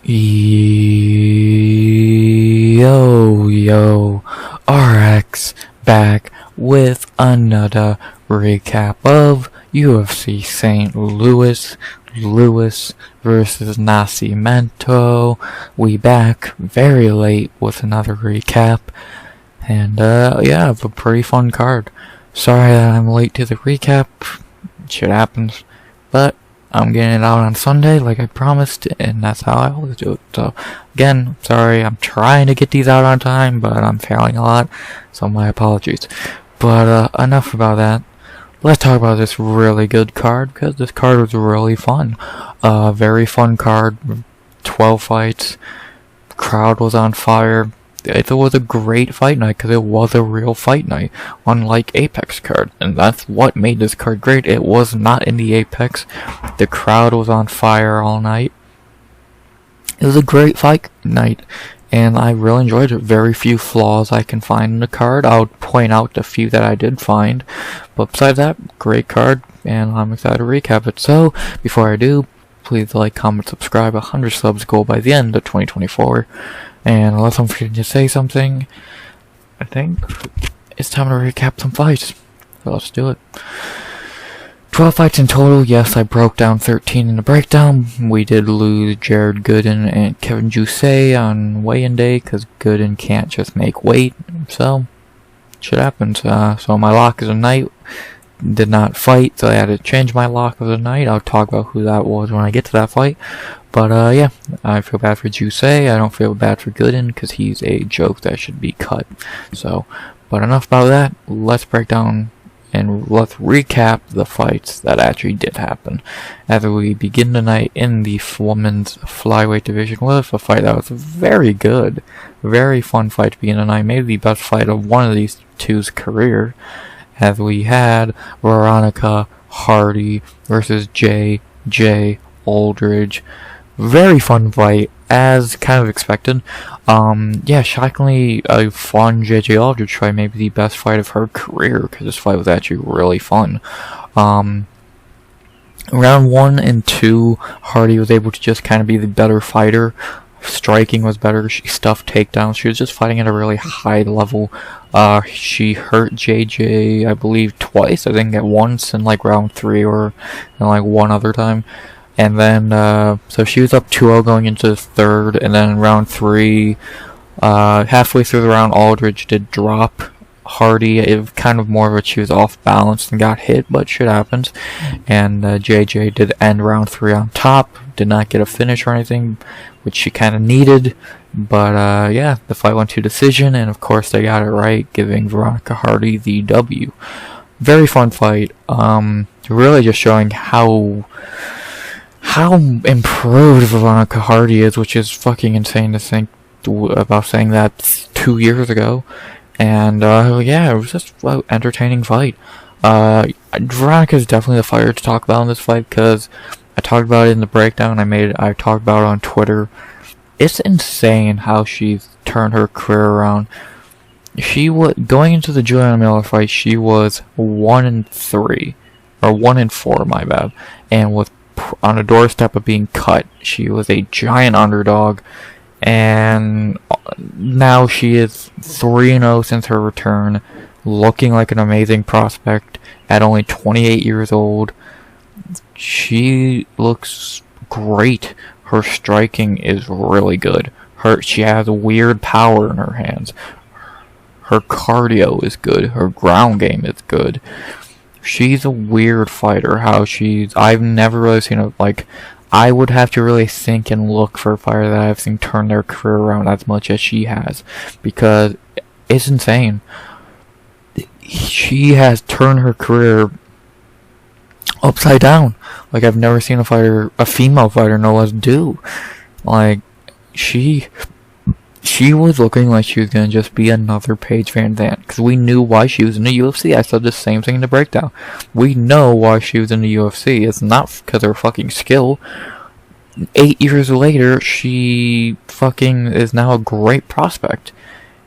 Yo, RX back with another recap of UFC St. Louis versus Nascimento. We back very late with another recap, and yeah, a pretty fun card. Sorry that I'm late to the recap, shit happens, but I'm getting it out on Sunday like I promised, and that's how I always do it. So, again, sorry, I'm trying to get these out on time, but I'm failing a lot, so my apologies. But, enough about that. Let's talk about this really good card, because this card was really fun. Very fun card, 12 fights, crowd was on fire. It was a great fight night because it was a real fight night, unlike Apex card, and that's what made this card great. It was not in the Apex. The crowd was on fire all night. It was a great fight night, and I really enjoyed it. Very few flaws I can find in the card. I'll point out the few that I did find, but besides that, great card, and I'm excited to recap it. So, before I do, please like, comment, subscribe. 100 subs goal by the end of 2024. And unless I'm forgetting to say something, I think it's time to recap some fights. So let's do it. 12 fights in total. Yes, I broke down 13 in the breakdown. We did lose Jared Gooden and Kevin Jousset on weigh-in day because Gooden can't just make weight. So, shit happens. So my lock of the night did not fight, so I had to change my lock of the night. I'll talk about who that was when I get to that fight. But, yeah, I feel bad for Jousset. I don't feel bad for Gooden, because he's a joke that should be cut. So, but enough about that. Let's break down and let's recap the fights that actually did happen. As we begin tonight in the women's flyweight division with a fight that was very good. Very fun fight to begin tonight. Maybe the best fight of one of these two's career. As we had Veronica Hardy versus J.J. Aldrich. Very fun fight, as kind of expected. Yeah, shockingly, a fun J.J. Aldrich fight, maybe the best fight of her career, because this fight was actually really fun. Round 1 and 2, Hardy was able to just kind of be the better fighter. Striking was better, she stuffed takedowns, she was just fighting at a really high level. She hurt JJ, I believe, twice, I think at once in like round 3 or in like one other time. And then, so she was up 2-0 going into the third, and then in round 3, halfway through the round, Aldrich did drop Hardy. It was kind of more of a, she was off balance and got hit, but shit happens. And JJ did end round 3 on top, did not get a finish or anything, which she kind of needed. But, yeah, the fight went to decision, and of course they got it right, giving Veronica Hardy the W. Very fun fight. Really just showing how improved Veronica Hardy is, which is fucking insane to think about saying that 2 years ago. And, yeah, it was just an entertaining fight. Veronica is definitely the fighter to talk about in this fight, because I talked about it in the breakdown I talked about it on Twitter. It's insane how she's turned her career around. She was, going into the Juliana Miller fight, she was 1-3, or 1-4, my bad, and was on the doorstep of being cut. She was a giant underdog, and now she is 3-0 since her return, looking like an amazing prospect at only 28 years old. She looks great. Her striking is really good. She has weird power in her hands. Her cardio is good. Her ground game is good. She's a weird fighter. I've never really seen her, like, I would have to really think and look for a fighter that I've seen turn their career around as much as she has, because it's insane. She has turned her career upside down. Like, I've never seen a female fighter no less do. Like, she was looking like she was going to just be another Paige Van Zandt, because we knew why she was in the UFC. I said the same thing in the breakdown. We know why she was in the UFC. It's not because of her fucking skill. 8 years later, she fucking is now a great prospect,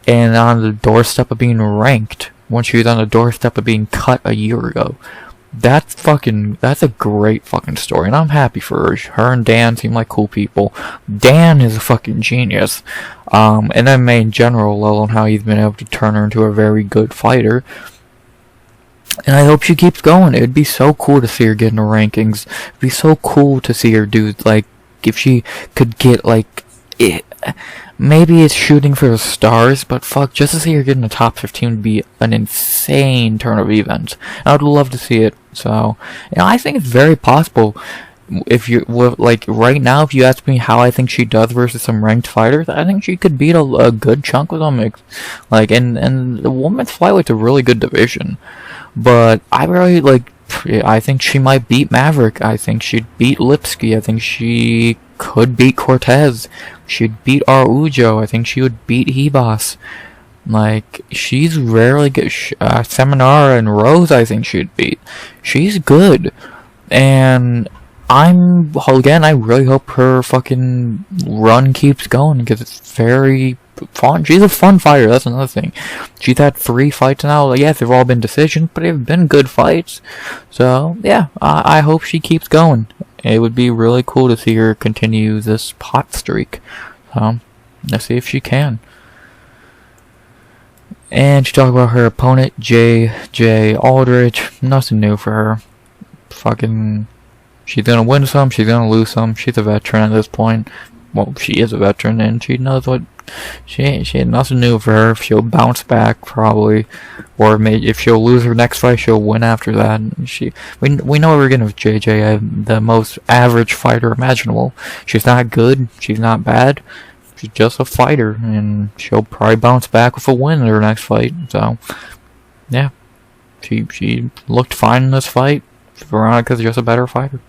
and on the doorstep of being ranked, when she was on the doorstep of being cut a year ago. that's a great fucking story, and I'm happy for her. Her and Dan seem like cool people. Dan is a fucking genius. And MMA in general, let alone how he's been able to turn her into a very good fighter. And I hope she keeps going. It'd be so cool to see her get in the rankings. It'd be so cool to see her do, like, if she could get, like, it. Maybe it's shooting for the stars, but fuck, just to see her get in the top 15 would be an insane turn of events. I would love to see it. So, I think it's very possible. If you like right now, if you ask me how I think she does versus some ranked fighters, I think she could beat a good chunk of them. Like, and the women's flyweights a really good division. But I really I think she might beat Maverick. I think she'd beat Lipski. I think she could beat Cortez. She'd beat Araujo. I think she would beat Hebos. Like, she's rarely good. Seminar and Rose, I think she'd beat. She's good. And I really hope her fucking run keeps going, because it's very fun. She's a fun fighter, that's another thing. She's had 3 fights now. Yes, they've all been decisions, but they've been good fights. So, yeah, I hope she keeps going. It would be really cool to see her continue this hot streak. So, let's see if she can. And she talked about her opponent, J.J. Aldrich. Nothing new for her. Fucking, she's gonna win some, she's gonna lose some. She's a veteran at this point. Well, she is a veteran, and she knows what. She had nothing new for her. She'll bounce back probably, or if she'll lose her next fight, she'll win after that. We know what we're getting with JJ, the most average fighter imaginable. She's not good, she's not bad, she's just a fighter, and she'll probably bounce back with a win in her next fight. So, yeah, she looked fine in this fight. Veronica's just a better fighter.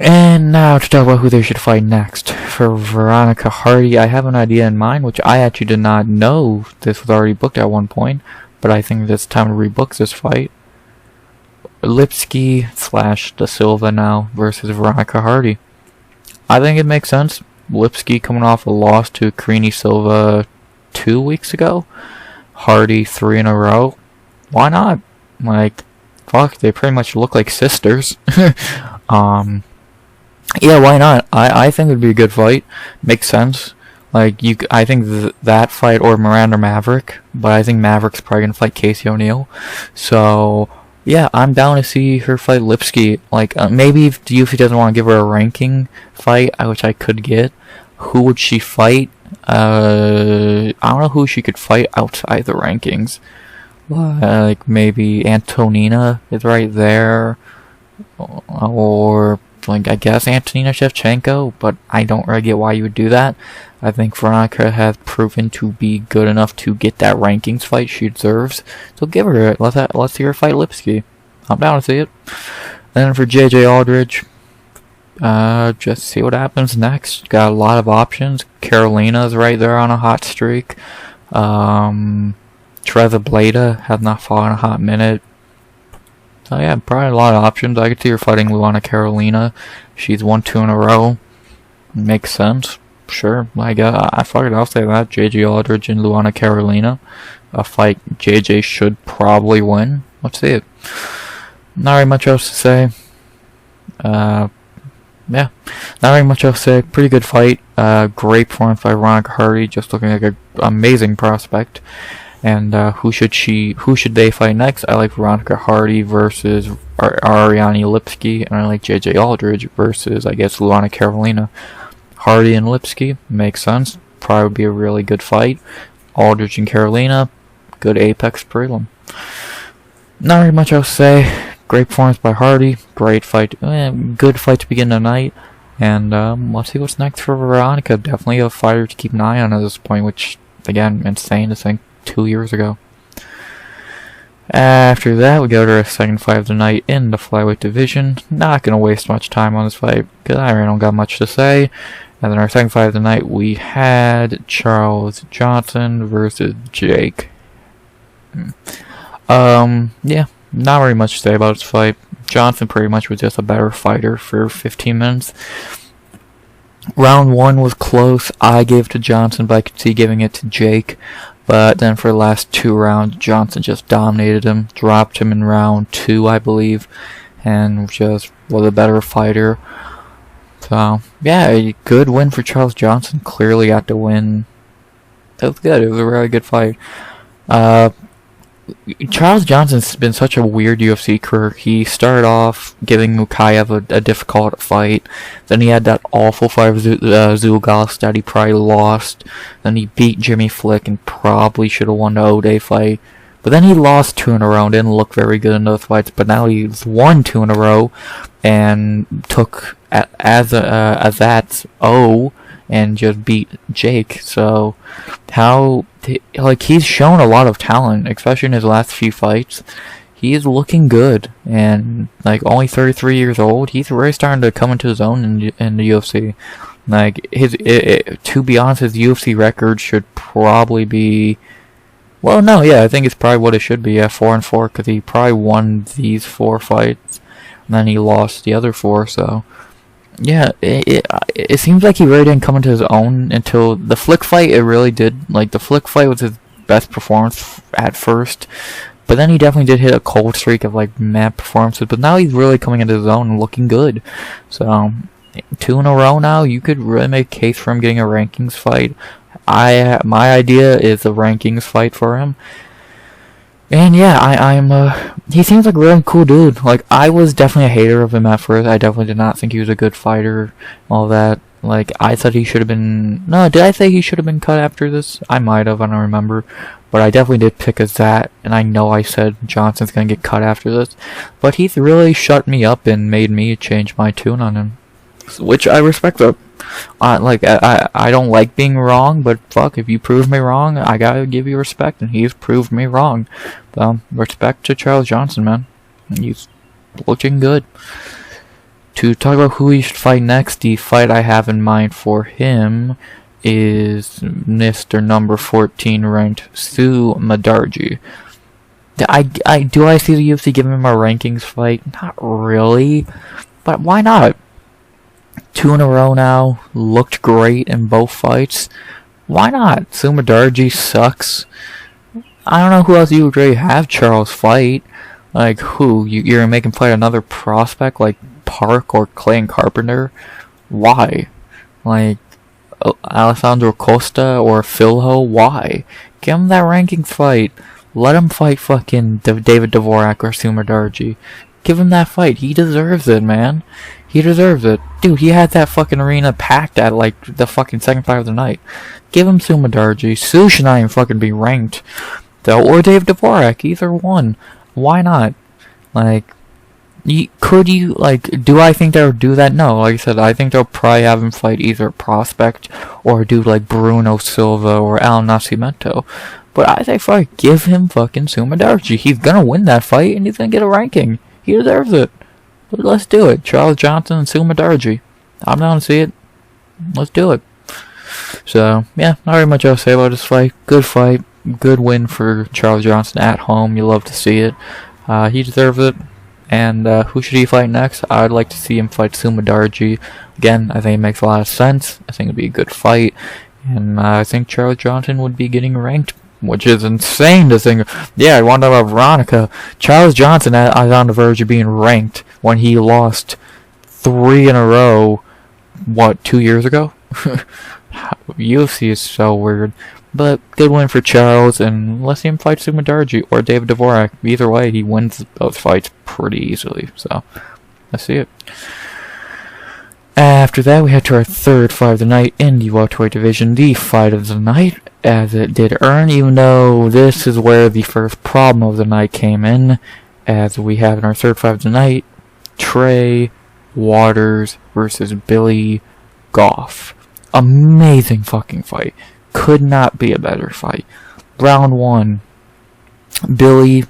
And now to talk about who they should fight next. For Veronica Hardy, I have an idea in mind, which I actually did not know this was already booked at one point, but I think it's time to rebook this fight. Lipski / Da Silva now versus Veronica Hardy. I think it makes sense. Lipski coming off a loss to Carini Silva 2 weeks ago. Hardy 3 in a row. Why not? Like, fuck, they pretty much look like sisters. Yeah, why not? I think it would be a good fight. Makes sense. Like, I think that fight, or Miranda Maverick, but I think Maverick's probably gonna fight Casey O'Neill. So, yeah, I'm down to see her fight Lipski. Like, maybe if the UFC doesn't want to give her a ranking fight, which I could get, who would she fight? I don't know who she could fight outside the rankings. Like, maybe Antonina is right there, or like, I guess Antonina Shevchenko, but I don't really get why you would do that. I think Veronica has proven to be good enough to get that rankings fight she deserves. So give her it. Let's see her fight Lipski. I'm down to see it. And then for J.J. Aldrich, just see what happens next. Got a lot of options. Carolina's right there on a hot streak. Treza Bleda has not fought in a hot minute. So yeah, probably a lot of options. I could see her fighting Luana Carolina. She's won 2 in a row. Makes sense. Sure. I'll say that. JJ Aldrich and Luana Carolina. A fight JJ should probably win. Let's see it. Not very much else to say. Yeah. Not very much else to say. Pretty good fight. Great performance by Veronica Hardy. Just looking like an amazing prospect. And who should they fight next? I like Veronica Hardy versus Ariane Lipski, and I like J.J. Aldrich versus, I guess, Luana Carolina. Hardy and Lipski makes sense. Probably would be a really good fight. Aldrich and Carolina, good apex prelim. Not very much else to say. Great performance by Hardy. Great fight. Good fight to begin the night. And let's see what's next for Veronica. Definitely a fighter to keep an eye on at this point, which, again, insane to think. 2 years ago. After that, we go to our second fight of the night in the flyweight division. Not gonna waste much time on this fight because I really don't got much to say. And then our second fight of the night, we had Charles Johnson versus Jake. Yeah, not very much to say about this fight. Johnson pretty much was just a better fighter for 15 minutes. Round 1 was close. I gave it to Johnson, but I could see giving it to Jake. But then for the last 2 rounds, Johnson just dominated him, dropped him in round 2, I believe, and just was a better fighter. So, yeah, a good win for Charles Johnson. Clearly got to win. It was good. It was a really good fight. Charles Johnson's been such a weird UFC career. He started off giving Mukayev a difficult fight. Then he had that awful fight with Zugos that he probably lost. Then he beat Jimmy Flick and probably should have won the O'Day fight. But then he lost 2 in a row and didn't look very good in those fights. But now he's won 2 in a row and took as that's O and just beat Jake. So he's shown a lot of talent, especially in his last few fights. He is looking good, and like only 33 years old, he's really starting to come into his own in the UFC. Like to be honest, his UFC record should probably be. Well, no, yeah, I think it's probably what it should be. Yeah, 4-4, because he probably won these 4 fights, and then he lost the other 4. So, yeah, it seems like he really didn't come into his own until the Flick fight. It really did. Like the Flick fight was his best performance at first, but then he definitely did hit a cold streak of like mad performances. But now he's really coming into his own and looking good. So, 2 in a row now. You could really make a case for him getting a rankings fight. My idea is a rankings fight for him. And yeah, he seems like a really cool dude. Like, I was definitely a hater of him at first. I definitely did not think he was a good fighter, all that. Like, I thought he should have been, no, did I say he should have been cut after this? I might have, I don't remember. But I definitely did pick as that, and I know I said Johnson's gonna get cut after this. But he's really shut me up and made me change my tune on him. Which I respect though. I don't like being wrong, but fuck, if you prove me wrong, I gotta give you respect, and he's proved me wrong. So, respect to Charles Johnson, man. He's looking good. To talk about who he should fight next, the fight I have in mind for him is Mr. number 14 ranked Sue Madarji. Do I see the UFC giving him a rankings fight? Not really, but why not? 2 in a row now, looked great in both fights. Why not? Sue Madarji sucks. I don't know who else you would really have Charles fight. Like, who? You're gonna make him fight another prospect like Park or Clay and Carpenter? Why? Like, Alessandro Costa or Philho? Why? Give him that rankings fight. Let him fight fucking David Dvorak or Sue Madarji. Give him that fight. He deserves it, man. He deserves it. Dude, he had that fucking arena packed at, like, the fucking second fight of the night. Give him Sue Madarji. Sue should not even fucking be ranked. Though, or Dave Dvorak. Either one. Why not? Like, could you, like, do I think they'll do that? No. Like I said, I think they'll probably have him fight either Prospect or do, like, Bruno Silva or Al Nascimento. But I say, fuck, give him fucking Sue Madarji. He's gonna win that fight and he's gonna get a ranking. He deserves it. But let's do it. Charles Johnson and Sue Madarji. I'm down to see it. Let's do it. So, yeah, not very much else to say about this fight. Good fight. Good win for Charles Johnson at home. You love to see it. He deserves it. And who should he fight next? I'd like to see him fight Sue Madarji. Again, I think it makes a lot of sense. I think it'd be a good fight. And I think Charles Johnson would be getting ranked, which is insane to think. Yeah, I wonder about Veronica. Charles Johnson is on the verge of being ranked when he lost 3 in a row, 2 years ago? UFC is so weird. But good win for Charles, and let's see him fight Sue Madarji or David Dvorak. Either way, he wins those fights pretty easily. So, let's see it. After that, we head to our third fight of the night in the welterweight division, the fight of the night, as it did earn, even though this is where the first problem of the night came in, as we have in our third fight of the night, Trey Waters versus Billy Goff. Amazing fucking fight. Could not be a better fight. Round 1, Billy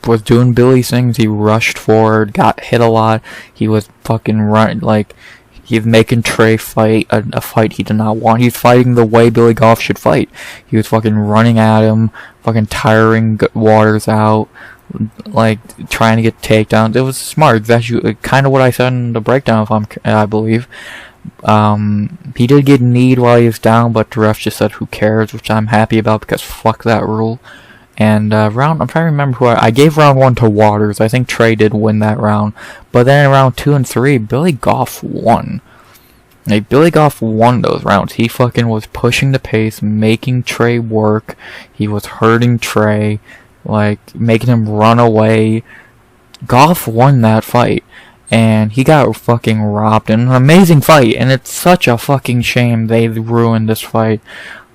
was doing Billy things. He rushed forward, got hit a lot. He was fucking running, like, he's making Trey fight a fight he did not want. He's fighting the way Billy Goff should fight. He was fucking running at him, fucking tiring Waters out, like, trying to get takedowns. It was smart. That's kind of what I said in the breakdown, I believe. He did get kneed while he was down, but the ref just said who cares, which I'm happy about because fuck that rule. And I'm trying to remember who I gave round 1 to Waters. I think Trey did win that round. But then in round 2 and 3, Billy Goff won. Like, Billy Goff won those rounds. He fucking was pushing the pace, making Trey work. He was hurting Trey, like, making him run away. Goff won that fight. And he got fucking robbed in an amazing fight. And it's such a fucking shame they ruined this fight.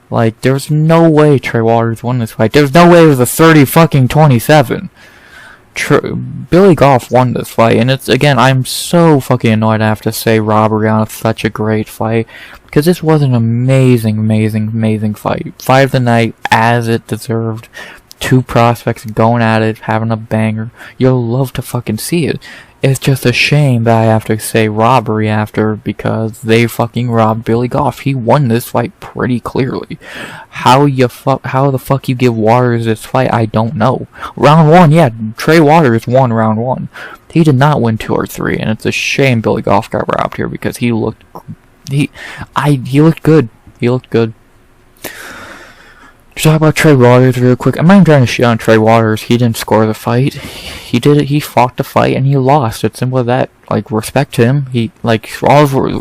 Like, there's no way Trey Waters won this fight. There's no way it was a 30-27. Billy Goff won this fight. And it's, again, I'm so fucking annoyed I have to say robbery on such a great fight. Because this was an amazing, amazing, amazing fight. Fight of the night, as it deserved. Two prospects going at it, having a banger. You'll love to fucking see it. It's just a shame that I have to say robbery after because they fucking robbed Billy Goff. He won this fight pretty clearly. How the fuck you give Waters this fight, I don't know. Round 1, yeah, Trey Waters won round 1. He did not win 2 or 3, and it's a shame Billy Goff got robbed here because he looked good. He looked good. To talk about Trey Waters real quick. I'm not even trying to shit on Trey Waters. He didn't score the fight. He did it. He fought the fight and he lost. It's simple as that. Like, respect to him.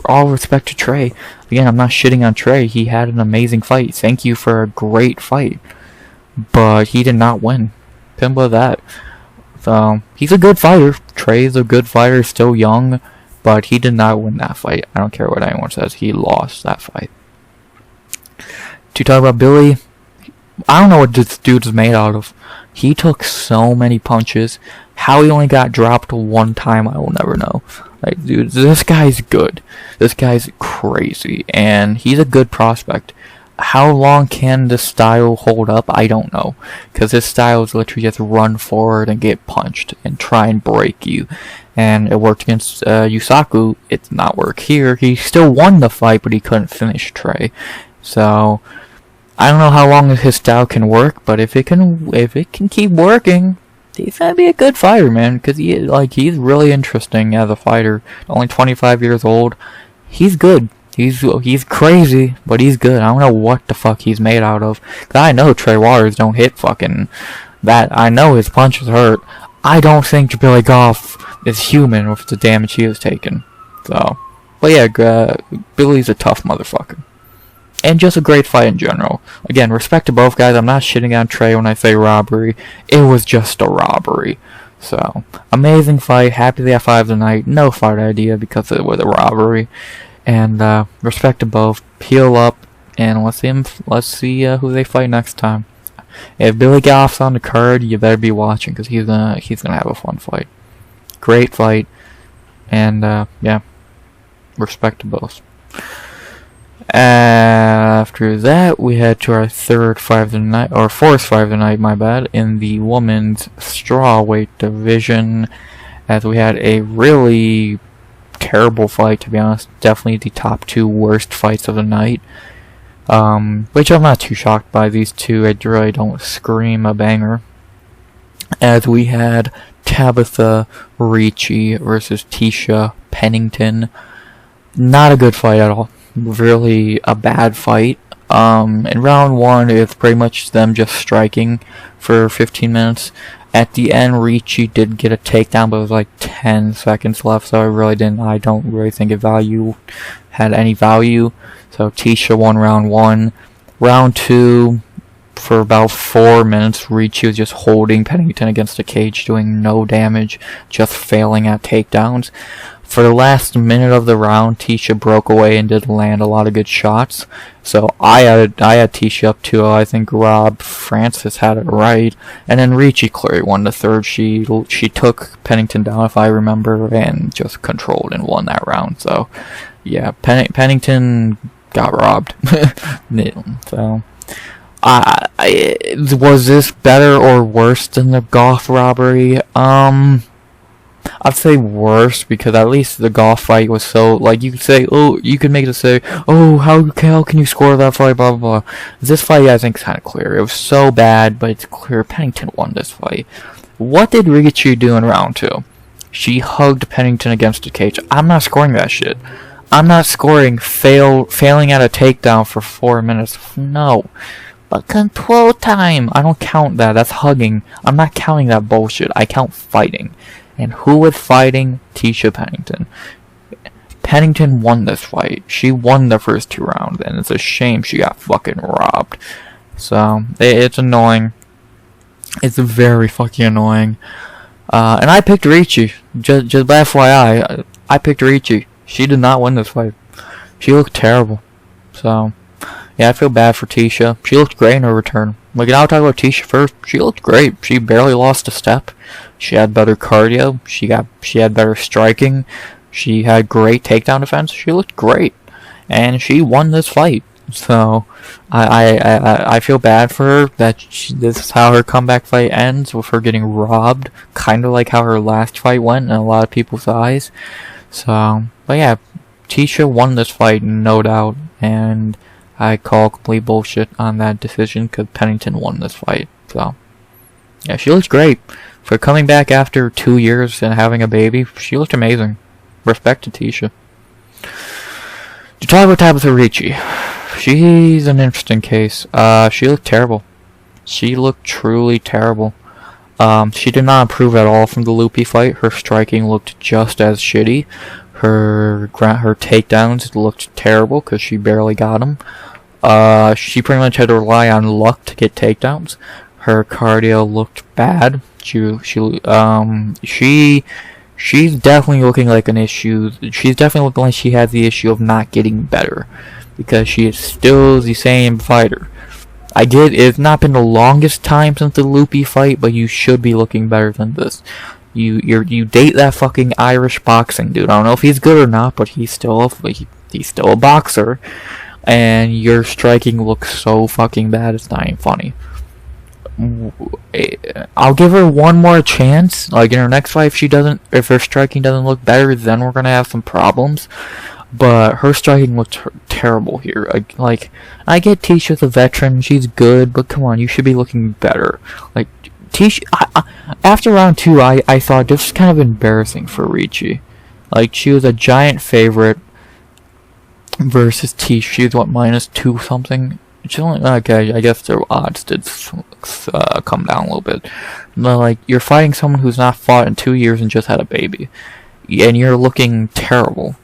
All respect to Trey. Again, I'm not shitting on Trey. He had an amazing fight. Thank you for a great fight. But he did not win. Simple as that. So, he's a good fighter. Trey's a good fighter. Still young. But he did not win that fight. I don't care what anyone says. He lost that fight. To talk about Billy, I don't know what this dude's made out of. He took so many punches. How he only got dropped 1 time, I will never know. Like, dude, this guy's good. This guy's crazy. And he's a good prospect. How long can this style hold up? I don't know. Because his style is literally just run forward and get punched and try and break you. And it worked against Yusaku. It did not work here. He still won the fight, but he couldn't finish Trey. So, I don't know how long his style can work, but if it can keep working, he's gonna be a good fighter, man. Because he's really interesting as a fighter. Only 25 years old. He's good. He's crazy, but he's good. I don't know what the fuck he's made out of. Cause I know Trey Waters don't hit fucking that. I know his punches hurt. I don't think Billy Goff is human with the damage he has taken. So, but yeah, Billy's a tough motherfucker. And just a great fight in general. Again, respect to both guys. I'm not shitting on Trey when I say robbery. It was just a robbery. So, amazing fight. Happy they have 5 tonight. No fight idea because it was a robbery. And respect to both. Heal up. And let's see who they fight next time. If Billy Goff's on the card, you better be watching because he's gonna have a fun fight. Great fight. And yeah, respect to both. After that, we head to our fourth fight of the night, my bad, in the women's strawweight division, as we had a really terrible fight, to be honest. Definitely the top 2 worst fights of the night, which I'm not too shocked by. These two, I really don't scream a banger, as we had Tabatha Ricci versus Tecia Pennington. Not a good fight at all. Really a bad fight. In round 1, it's pretty much them just striking for 15 minutes. At the end, Ricci did get a takedown, but it was like 10 seconds left, so I don't really think it had any value. So Tecia won round 1. Round 2, for about 4 minutes, Ricci was just holding Pennington against the cage, doing no damage, just failing at takedowns. For the last minute of the round, Tecia broke away and did land a lot of good shots. So I had Tecia up 2-0. I think Rob Francis had it right. And then Ricci clearly won the third. She took Pennington down, if I remember, and just controlled and won that round. So, yeah, Pennington got robbed. So, was this better or worse than the Goff robbery? I'd say worse, because at least the Goff fight was so, like, you could make it say, oh, how can you score that fight, blah, blah, blah. This fight, I think, is kind of clear. It was so bad, but it's clear Pennington won this fight. What did Ricci do in round 2? She hugged Pennington against the cage. I'm not scoring that shit. I'm not scoring failing at a takedown for 4 minutes. No. But control time! I don't count that. That's hugging. I'm not counting that bullshit. I count fighting. And who was fighting? Tecia Pennington. Pennington won this fight. She won the first 2 rounds, and it's a shame she got fucking robbed. So, it's annoying. It's very fucking annoying. And I picked Ricci. Just FYI, I picked Ricci. She did not win this fight. She looked terrible. So, yeah, I feel bad for Tecia. She looked great in her return. Like, I'll talk about Tecia first. She looked great. She barely lost a step. She had better cardio. She had better striking. She had great takedown defense. She looked great. And she won this fight. So, I feel bad for her that this is how her comeback fight ends, with her getting robbed. Kind of like how her last fight went in a lot of people's eyes. So, but yeah, Tecia won this fight, no doubt. And I call complete bullshit on that decision because Pennington won this fight. So, yeah, she looks great. For coming back after 2 years and having a baby, she looked amazing. Respect to Tecia. To talk about Tabatha Ricci, she's an interesting case. She looked terrible. She looked truly terrible. She did not improve at all from the loopy fight. Her striking looked just as shitty. Her takedowns looked terrible because she barely got them. She pretty much had to rely on luck to get takedowns. Her cardio looked bad. She's definitely looking like an issue. She's definitely looking like she has the issue of not getting better, because she is still the same fighter. It's not been the longest time since the loopy fight, but you should be looking better than this. You date that fucking Irish boxing dude. I don't know if he's good or not, but he's still a boxer, and your striking looks so fucking bad. It's not even funny. I'll give her one more chance. Like in her next fight, if her striking doesn't look better, then we're gonna have some problems. But her striking looked terrible here. I get Tecia's a veteran, she's good, but come on, you should be looking better. Like Tecia, after round 2, I thought this was kind of embarrassing for Ricci. Like, she was a giant favorite versus Tecia. She's what, -2 something. Okay, I guess their odds did come down a little bit. But, like, you're fighting someone who's not fought in 2 years and just had a baby, and you're looking terrible.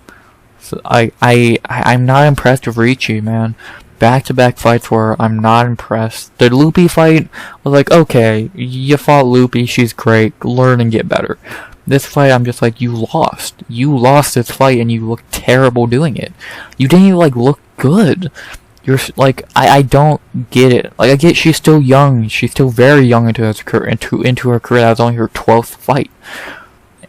So I'm not impressed with Ricci, man. Back-to-back fights where I'm not impressed. The loopy fight was like, okay, you fought loopy, she's great, learn and get better. This fight, I'm just like, you lost. You lost this fight, and you look terrible doing it. You didn't even, like, look good. You're like, I don't get it. Like, I get she's still young. She's still very young into her career. That was only her 12th fight.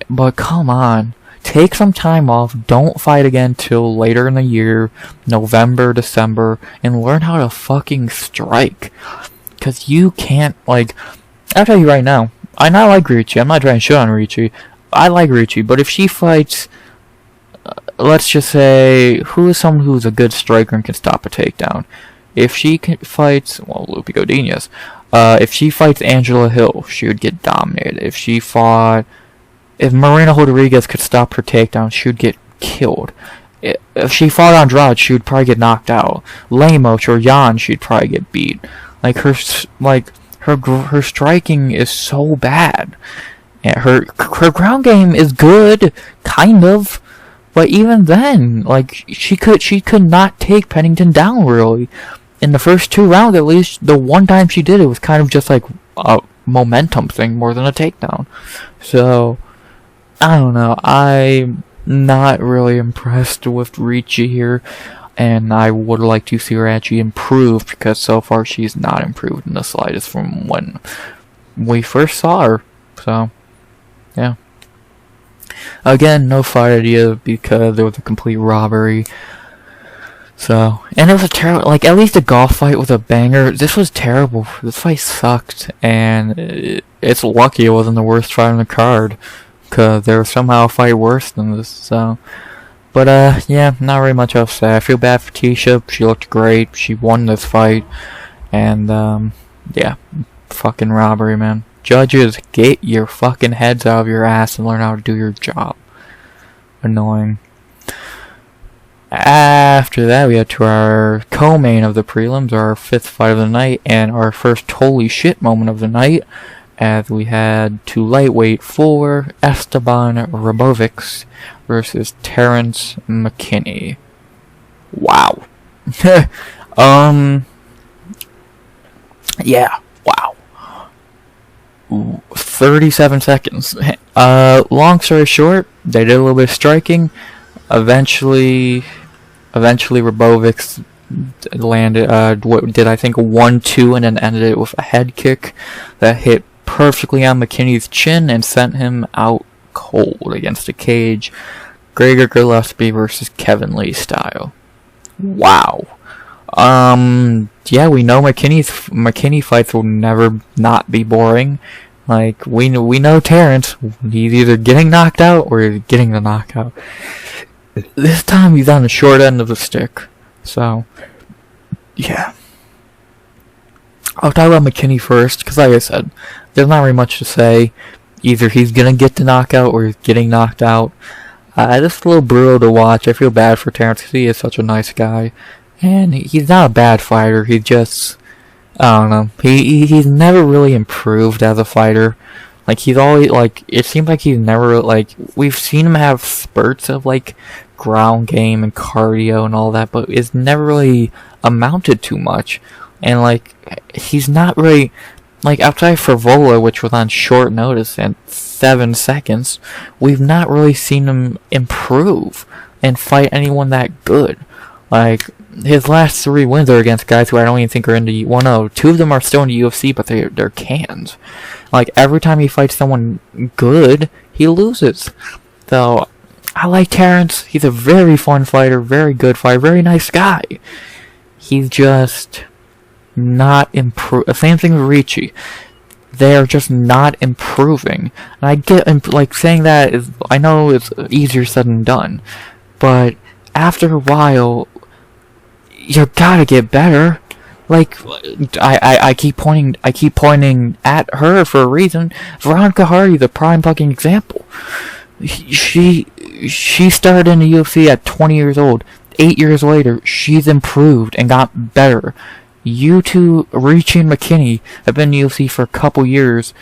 But come on, take some time off. Don't fight again till later in the year, November, December, and learn how to fucking strike. Cause you can't, like, I'll tell you right now. I not like Ricci. I'm not trying to shit on Ricci. I like Ricci, but if she fights, let's just say, who is someone who's a good striker and can stop a takedown? If she fights, well, Lupe Godinez. If she fights Angela Hill, she would get dominated. If Marina Rodriguez could stop her takedown, she would get killed. If she fought Andrade, she would probably get knocked out. Lemos or Jan, she'd probably get beat. Like, her striking is so bad. And her ground game is good, kind of. But even then, like, she could not take Pennington down, really. In the first 2 rounds, at least, the one time she did, it was kind of just like a momentum thing more than a takedown. So, I don't know. I'm not really impressed with Ricci here, and I would like to see her actually improve, because so far she's not improved in the slightest from when we first saw her. So, yeah. Again, no fight idea because there was a complete robbery. So, and it was a terrible, like, at least the Goff fight was a banger. This was terrible. This fight sucked, and it's lucky it wasn't the worst fight on the card, because there was somehow a fight worse than this, so. But, yeah, not really much else to say. I feel bad for Tecia. She looked great. She won this fight, and, yeah, fucking robbery, man. Judges, get your fucking heads out of your ass and learn how to do your job. Annoying. After that, we had to our co-main of the prelims, our 5th fight of the night, and our first holy shit moment of the night, as we had to lightweight for Esteban Ribovics versus Terrance McKinney. Wow. Yeah, wow. 37 seconds. Long story short, they did a little bit of striking. Eventually Ribovics landed, did I think a 1-2 and then ended it with a head kick that hit perfectly on McKinney's chin and sent him out cold against the cage. Gregor Gillespie versus Kevin Lee style. Wow. Yeah, we know McKinney fights will never not be boring. Like, we know Terrance, he's either getting knocked out or he's getting the knockout. This time he's on the short end of the stick. So, yeah. I'll talk about McKinney first, because like I said, there's not very much to say. Either he's gonna get the knockout or he's getting knocked out. This is a little brutal to watch. I feel bad for Terrance because he is such a nice guy. And he's not a bad fighter. He just, I don't know. He's never really improved as a fighter. Like, he's always, like, it seems like he's never, like, we've seen him have spurts of, like, ground game and cardio and all that, but it's never really amounted to much. And, like, he's not really, like, outside Frivola, which was on short notice and 7 seconds, we've not really seen him improve and fight anyone that good. Like, his last 3 wins are against guys who I don't even think are in the... Well, no, 2 of them are still in the UFC, but they're cans. Like, every time he fights someone good, he loses. So, I like Terrance. He's a very fun fighter, very good fighter, very nice guy. He's just not improved. Same thing with Ricci. They're just not improving. And I get, like, saying that is... I know it's easier said than done. But after a while, you gotta get better. Like, I keep pointing at her for a reason. Veronica Hardy's a prime fucking example. She started in the UFC at 20 years old. 8 years later, she's improved and got better. You two, Ricci and McKinney, have been in the UFC for a couple years,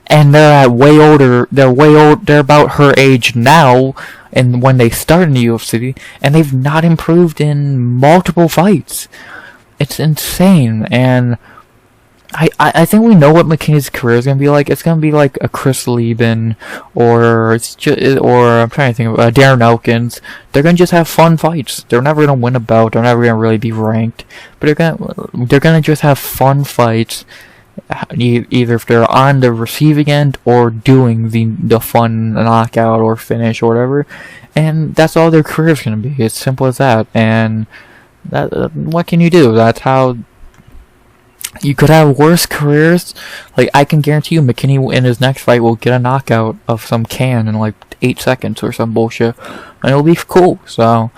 and they're way older. They're about her age now, and when they start in the UFC, and they've not improved in multiple fights. It's insane, and I think we know what McKinney's career is gonna be like. It's gonna be like a Chris Lieben, or I'm trying to think of Darren Elkins. They're gonna just have fun fights. They're never gonna win a bout. They're never gonna really be ranked, but they're gonna just have fun fights. Either if they're on the receiving end or doing the fun knockout or finish or whatever, and that's all their career is gonna be. It's simple as that. And that, what can you do? That's how. You could have worse careers. Like, I can guarantee you McKinney in his next fight will get a knockout of some can in like 8 seconds or some bullshit, and it'll be cool. So,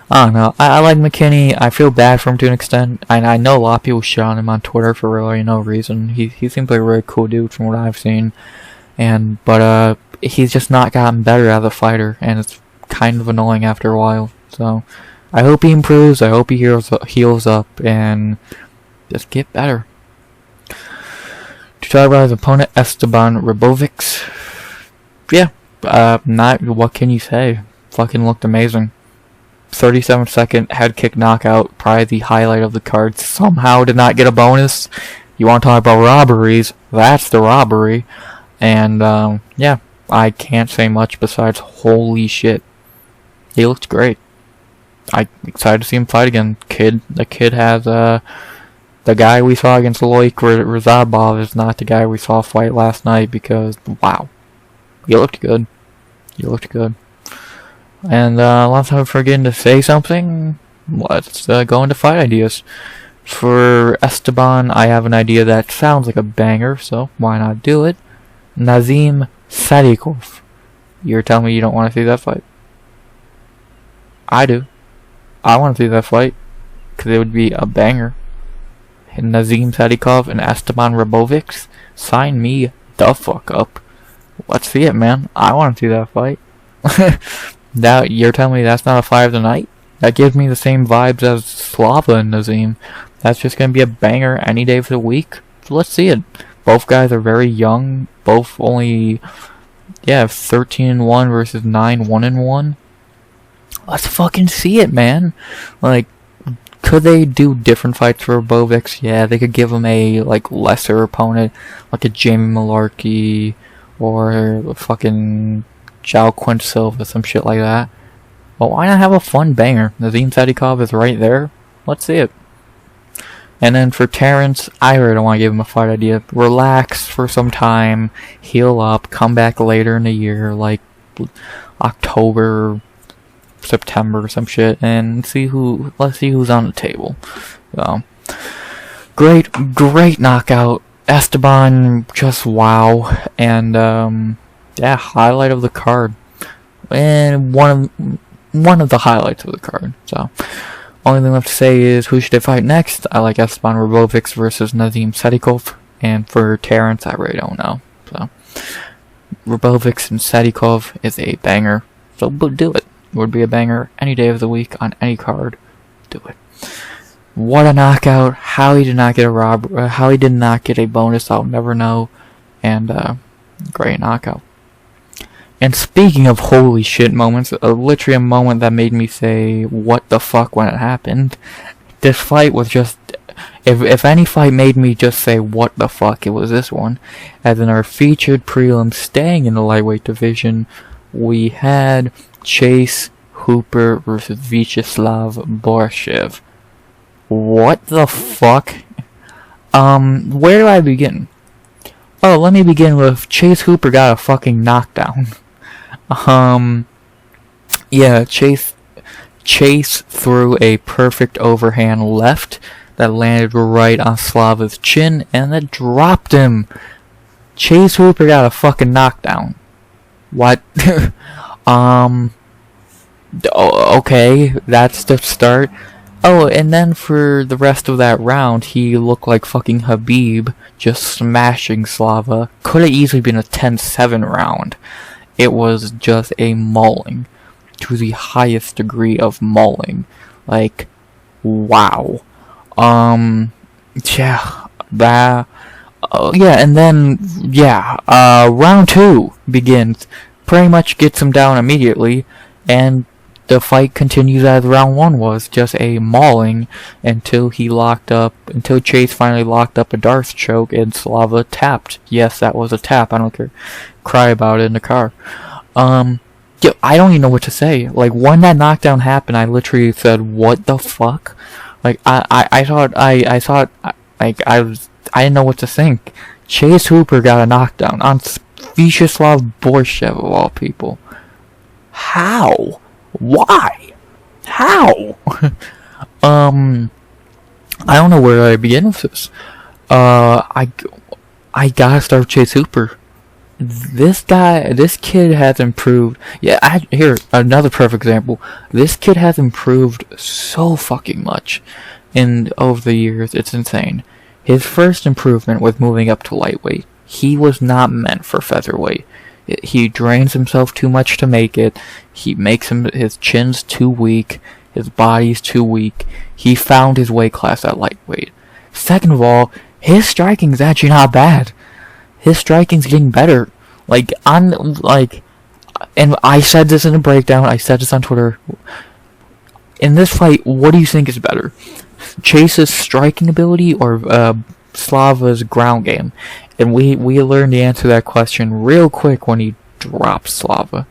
I don't know. I like McKinney. I feel bad for him to an extent. I know a lot of people shit on him on Twitter for really no reason. He seems like a really cool dude from what I've seen. But he's just not gotten better as a fighter, and it's kind of annoying after a while. So, I hope he improves. I hope he heals up and just get better. To talk about his opponent, Esteban Ribovics. Yeah, what can you say? Fucking looked amazing. 37-second head kick knockout, probably the highlight of the card. Somehow did not get a bonus. You want to talk about robberies? That's the robbery. And yeah, I can't say much besides holy shit. He looked great. I'm excited to see him fight again. The kid has the guy we saw against Loic Ruziboev is not the guy we saw fight last night, because, wow, he looked good. He looked good. And last time I'm forgetting to say something, let's go into fight ideas. For Esteban, I have an idea that sounds like a banger, so why not do it? Nazim Sadikov. You're telling me you don't want to see that fight? I do. I want to see that fight, because it would be a banger. And Nazim Sadikov and Esteban Ribovics, sign me the fuck up. Let's see it, man. I want to see that fight. Now you're telling me that's not a fight of the night? That gives me the same vibes as Slava and Nazim. That's just going to be a banger any day of the week. So let's see it. Both guys are very young. Both only, 13-1 versus 9-1-1. Let's fucking see it, man. Like, could they do different fights for Ribovics? Yeah, they could give him a, like, lesser opponent, like a Jamie Malarkey, or a fucking Joaquin Silva, some shit like that. But why not have a fun banger? Nazim Sadikov is right there. Let's see it. And then for Terrance, I really don't want to give him a fight idea. Relax for some time, heal up, come back later in the year, like October, September, or some shit, and let's see who's on the table. So, great knockout. Esteban, just wow. And, highlight of the card. And one of the highlights of the card. So, only thing left to say is who should I fight next? I like Esteban Ribovics versus Nazim Sadikov. And for Terrance, I really don't know. So, Ribovics and Sadikov is a banger. So, do it. It would be a banger any day of the week on any card. Do it. What a knockout. How he did not get a bonus, I'll never know. And, great knockout. And speaking of holy shit moments, literally a moment that made me say, what the fuck when it happened. This fight was just, if any fight made me just say, what the fuck, it was this one. As in our featured prelim staying in the lightweight division, we had Chase Hooper versus Viacheslav Borshchev. What the fuck? Where do I begin? Oh, let me begin with Chase Hooper got a fucking knockdown. Chase threw a perfect overhand left that landed right on Slava's chin and that dropped him. Chase Hooper got a fucking knockdown. What? Okay, that's the start. Oh, and then for the rest of that round, he looked like fucking Habib, just smashing Slava. Could have easily been a 10-7 round. It was just a mauling, to the highest degree of mauling. Like, wow. And then, round 2 begins. Pretty much gets him down immediately, and the fight continues as round 1 was, just a mauling until Chase finally locked up a Darth choke and Slava tapped. Yes, that was a tap, I don't care. Cry about it in the car. I don't even know what to say. Like, when that knockdown happened, I literally said, what the fuck? Like, I didn't know what to think. Chase Hooper got a knockdown on Viacheslav Borshchev of all people. How? Why? How? I don't know where I begin with this. I gotta start with Chase Hooper. This kid has improved. Yeah, here, another perfect example. This kid has improved so fucking much over the years. It's insane. His first improvement was moving up to lightweight. He was not meant for featherweight. He drains himself too much to make it. He makes his chin's too weak. His body's too weak. He found his weight class at lightweight. Second of all, his striking's actually not bad. His striking's getting better. And I said this in a breakdown. I said this on Twitter. In this fight, what do you think is better? Chase's striking ability or Slava's ground game? And we learned the answer to that question real quick when he dropped Slava.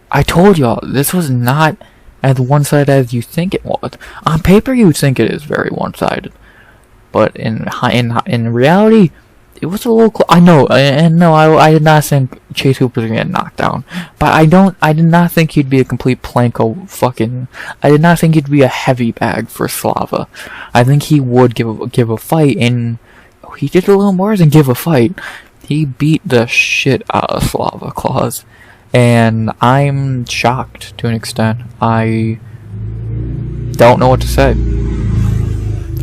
I told y'all, this was not as one-sided as you think it was. On paper, you would think it is very one-sided. But in reality, it was a little I know, and no, I did not think Chase Hooper was going to get knocked down. But I did not think he'd be a complete Planko fucking... I did not think he'd be a heavy bag for Slava. I think he would give a fight, and he did a little more than give a fight. He beat the shit out of Slava Claus. And I'm shocked to an extent. I don't know what to say.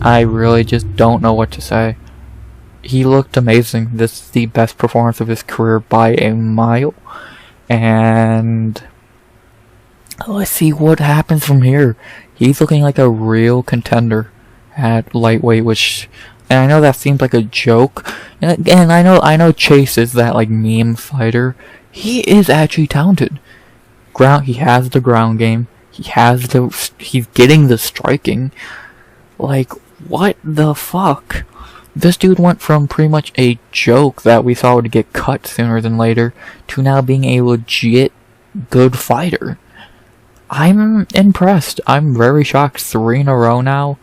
I really just don't know what to say. He looked amazing. This is the best performance of his career by a mile. And let's see what happens from here. He's looking like a real contender at lightweight, which, and I know that seems like a joke, and I know Chase is that like meme fighter. He is actually talented. He has the ground game. He's getting the striking. Like, what the fuck? This dude went from pretty much a joke that we thought would get cut sooner than later to now being a legit good fighter. I'm impressed. I'm very shocked. 3 in a row now.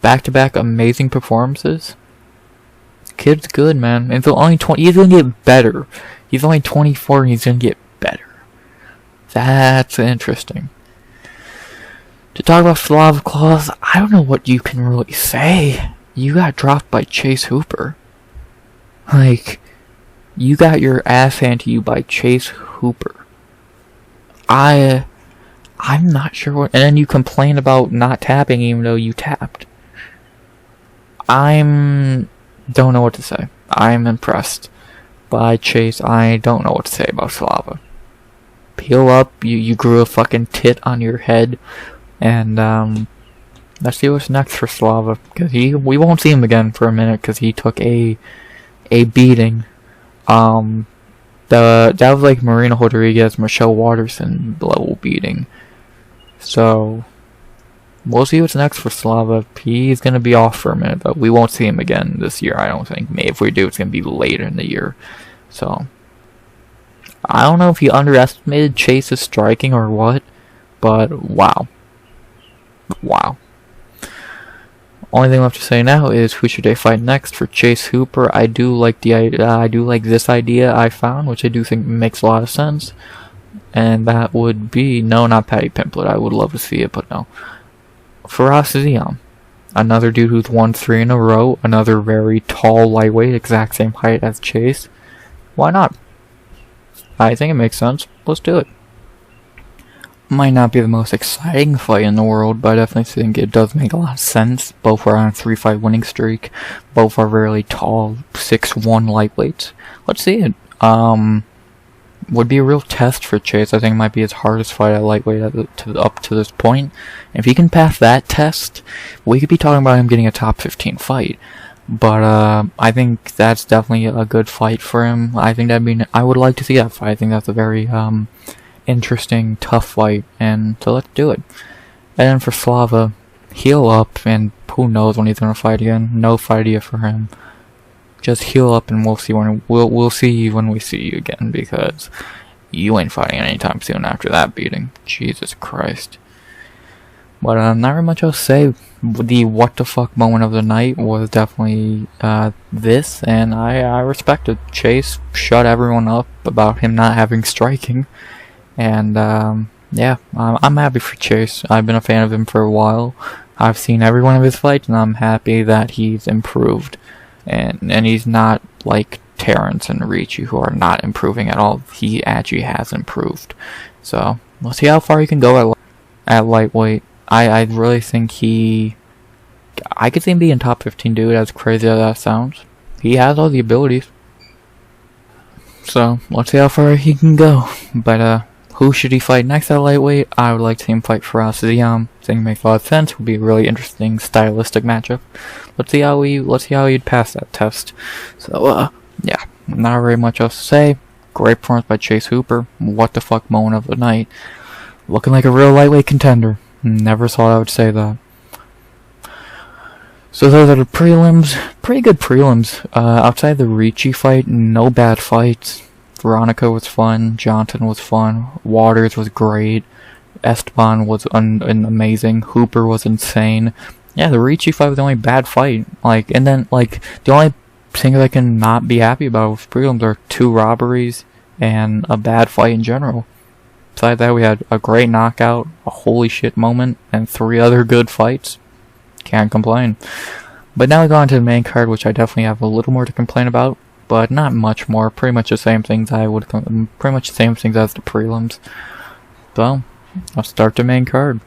Back-to-back amazing performances. Kid's good, man. It's only 20. He's gonna get better. He's only 24 and he's gonna get better. That's interesting. To talk about Slav Claus, I don't know what you can really say. You got dropped by Chase Hooper. Like, you got your ass handed to you by Chase Hooper. I'm not sure what, and then you complain about not tapping even though you tapped. Don't know what to say. I'm impressed by Chase. I don't know what to say about Slava. Peel up, you grew a fucking tit on your head, and let's see what's next for Slava, because we won't see him again for a minute because he took a beating. That was like Marina Rodriguez, Michelle Waterson level beating. So we'll see what's next for Slava. He's gonna be off for a minute, but we won't see him again this year, I don't think. Maybe if we do, it's gonna be later in the year. So I don't know if he underestimated Chase's striking or what, but wow. Only thing left to say now is who should they fight next for Chase Hooper. I do like this idea I found, which I do think makes a lot of sense. And that would be, no, not Paddy Pimblett. I would love to see it, but no. Ferreira, another dude who's won 3 in a row, another very tall lightweight, exact same height as Chase. Why not? I think it makes sense. Let's do it. Might not be the most exciting fight in the world, but I definitely think it does make a lot of sense. Both are on a 3-fight winning streak. Both are really tall, 6'1" lightweights. Let's see it. Would be a real test for Chase. I think it might be his hardest fight at lightweight up to this point. If he can pass that test, we could be talking about him getting a top 15 fight. But I think that's definitely a good fight for him. I think I would like to see that fight. I think that's a very interesting, tough fight, and so let's do it. And then for Slava, heal up, and who knows when he's gonna fight again. No fight idea for him. Just heal up, and we'll see we'll see you when we see you again, because you ain't fighting anytime soon after that beating. Jesus Christ. But not very much else to say. The what the fuck moment of the night was definitely this, and I respect it. Chase shut everyone up about him not having striking, and yeah, I'm happy for Chase. I've been a fan of him for a while. I've seen every one of his fights, and I'm happy that he's improved, and he's not like Terrance and Ricci, who are not improving at all. He actually has improved. So we'll see how far he can go at lightweight. I really think I could see him being top 15, dude, as crazy as that sounds. He has all the abilities. So, let's see how far he can go. But, who should he fight next at lightweight? I would like to see him fight for Ziam. I think it makes a lot of sense. It would be a really interesting, stylistic matchup. Let's see how he'd pass that test. So, yeah, not very much else to say. Great performance by Chase Hooper. What the fuck moment of the night. Looking like a real lightweight contender. Never thought I would say that. So those are the prelims. Pretty good prelims. Outside the Ricci fight, no bad fights. Veronica was fun. Johnson was fun. Waters was great. Esteban was amazing. Hooper was insane. Yeah, the Ricci fight was the only bad fight. And then the only thing I can not be happy about with prelims are 2 robberies and a bad fight in general. Besides that, we had a great knockout, a holy shit moment, and 3 other good fights. Can't complain. But now we go on to the main card, which I definitely have a little more to complain about, but not much more. Pretty much the same things as the prelims. So, I'll start the main card.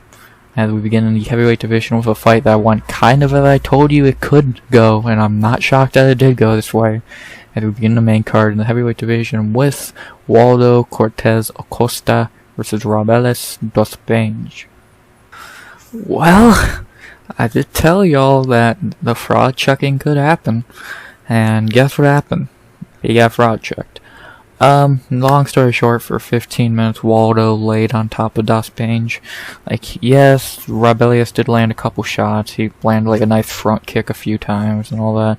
As we begin in the heavyweight division with a fight that went kind of as I told you it could go, and I'm not shocked that it did go this way. As we begin the main card in the heavyweight division with Waldo, Cortes-Acosta, versus Robelis, Despaigne. Well, I did tell y'all that the fraud checking could happen, and guess what happened? He got fraud checked. Long story short, for 15 minutes, Waldo laid on top of Despaigne. Like, yes, Robelis did land a couple shots. He landed like a nice front kick a few times and all that,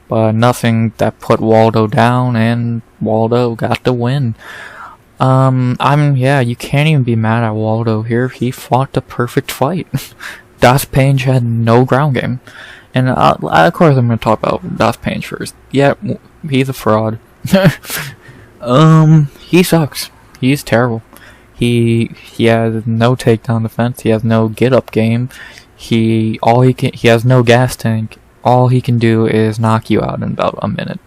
but nothing that put Waldo down, and Waldo got the win. You can't even be mad at Waldo here. He fought the perfect fight. Despaigne had no ground game. And, of course I'm gonna talk about Despaigne first. Yeah, he's a fraud. He sucks. He's terrible. He has no takedown defense. He has no get up game. He has no gas tank. All he can do is knock you out in about a minute.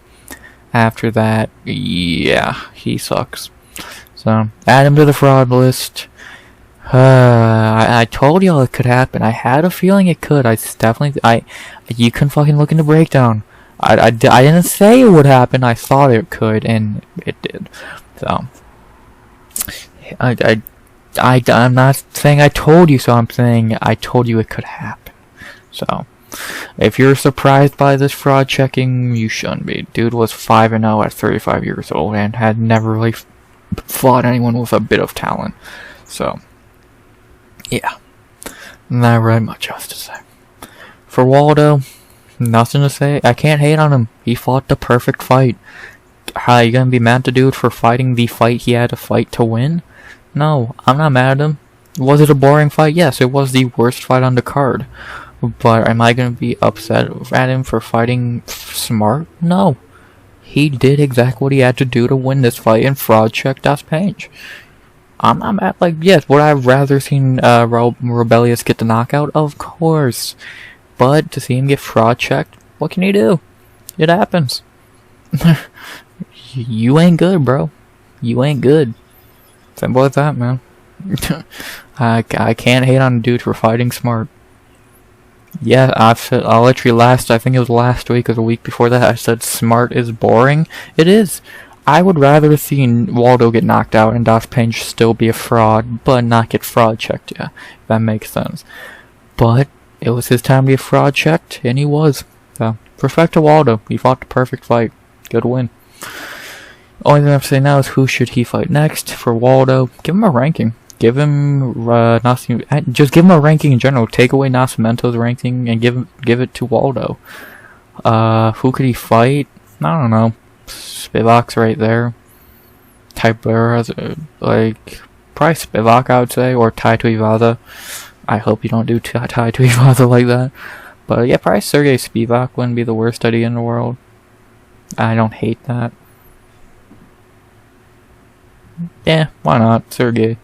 After that, yeah, he sucks. So add him to the fraud list. I told y'all it could happen. I had a feeling it could. You can fucking look in the breakdown. I didn't say it would happen. I thought it could, and it did. So I'm not saying I told you so. I'm saying I told you it could happen. So if you're surprised by this fraud checking, you shouldn't be. Dude was 5-0 at 35 years old and had never really fought anyone with a bit of talent. So yeah, not very much else to say. For Waldo, nothing to say. I can't hate on him. He fought the perfect fight. How you gonna be mad at the dude for fighting the fight he had to fight to win? No, I'm not mad at him. Was it a boring fight? Yes, it was the worst fight on the card. But am I gonna be upset at him for fighting smart? No. He did exactly what he had to do to win this fight and fraud check Despaigne. I'm not mad. Like, yes, would I have rather seen Robelis get the knockout? Of course. But to see him get fraud checked, what can you do? It happens. You ain't good, bro. You ain't good. Simple as that, man. I can't hate on a dude for fighting smart. Yeah, I think it was last week or the week before that, I said smart is boring. It is. I would rather have seen Waldo get knocked out and Despaigne still be a fraud, but not get fraud checked, yeah. If that makes sense. But it was his time to get fraud checked, and he was. So, respect to Waldo. He fought the perfect fight. Good win. Only thing I have to say now is who should he fight next? For Waldo, give him a ranking. Give him just give him a ranking in general. Take away Nascimento's ranking and give it to Waldo. Who could he fight? I don't know. Spivak's right there. Probably Spivak, I would say, or Tai Tuivasa. I hope you don't do Tai Tuivasa like that. But yeah, probably Sergey Spivak wouldn't be the worst idea in the world. I don't hate that. Yeah, why not? Sergey.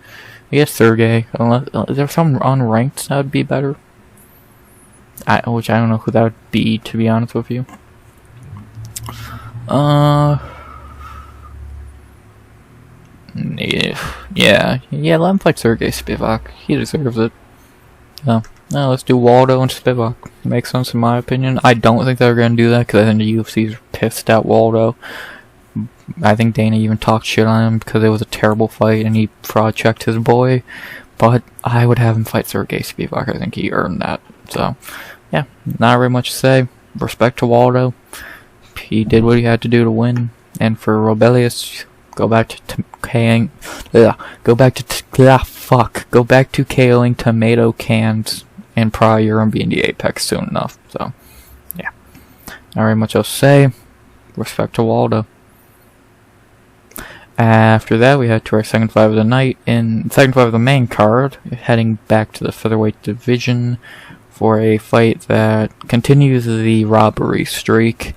I guess Sergey. Unless there's some unranked that would be better. Which I don't know who that would be, to be honest with you. Yeah, let him fight Sergey Spivak. He deserves it. No, let's do Waldo and Spivak. Makes sense in my opinion. I don't think they're gonna do that because I think the UFC's pissed at Waldo. I think Dana even talked shit on him because it was a terrible fight and he fraud checked his boy. But I would have him fight Sergey Spivak. I think he earned that. So, yeah, not very much to say. Respect to Waldo. He did what he had to do to win. And for Robelis, go back to KOing tomato cans and probably you're gonna be in the Apex soon enough. So, yeah, not very much else to say. Respect to Waldo. After that, we head to our second fight of the night. In second fight of the main card, heading back to the featherweight division for a fight that continues the robbery streak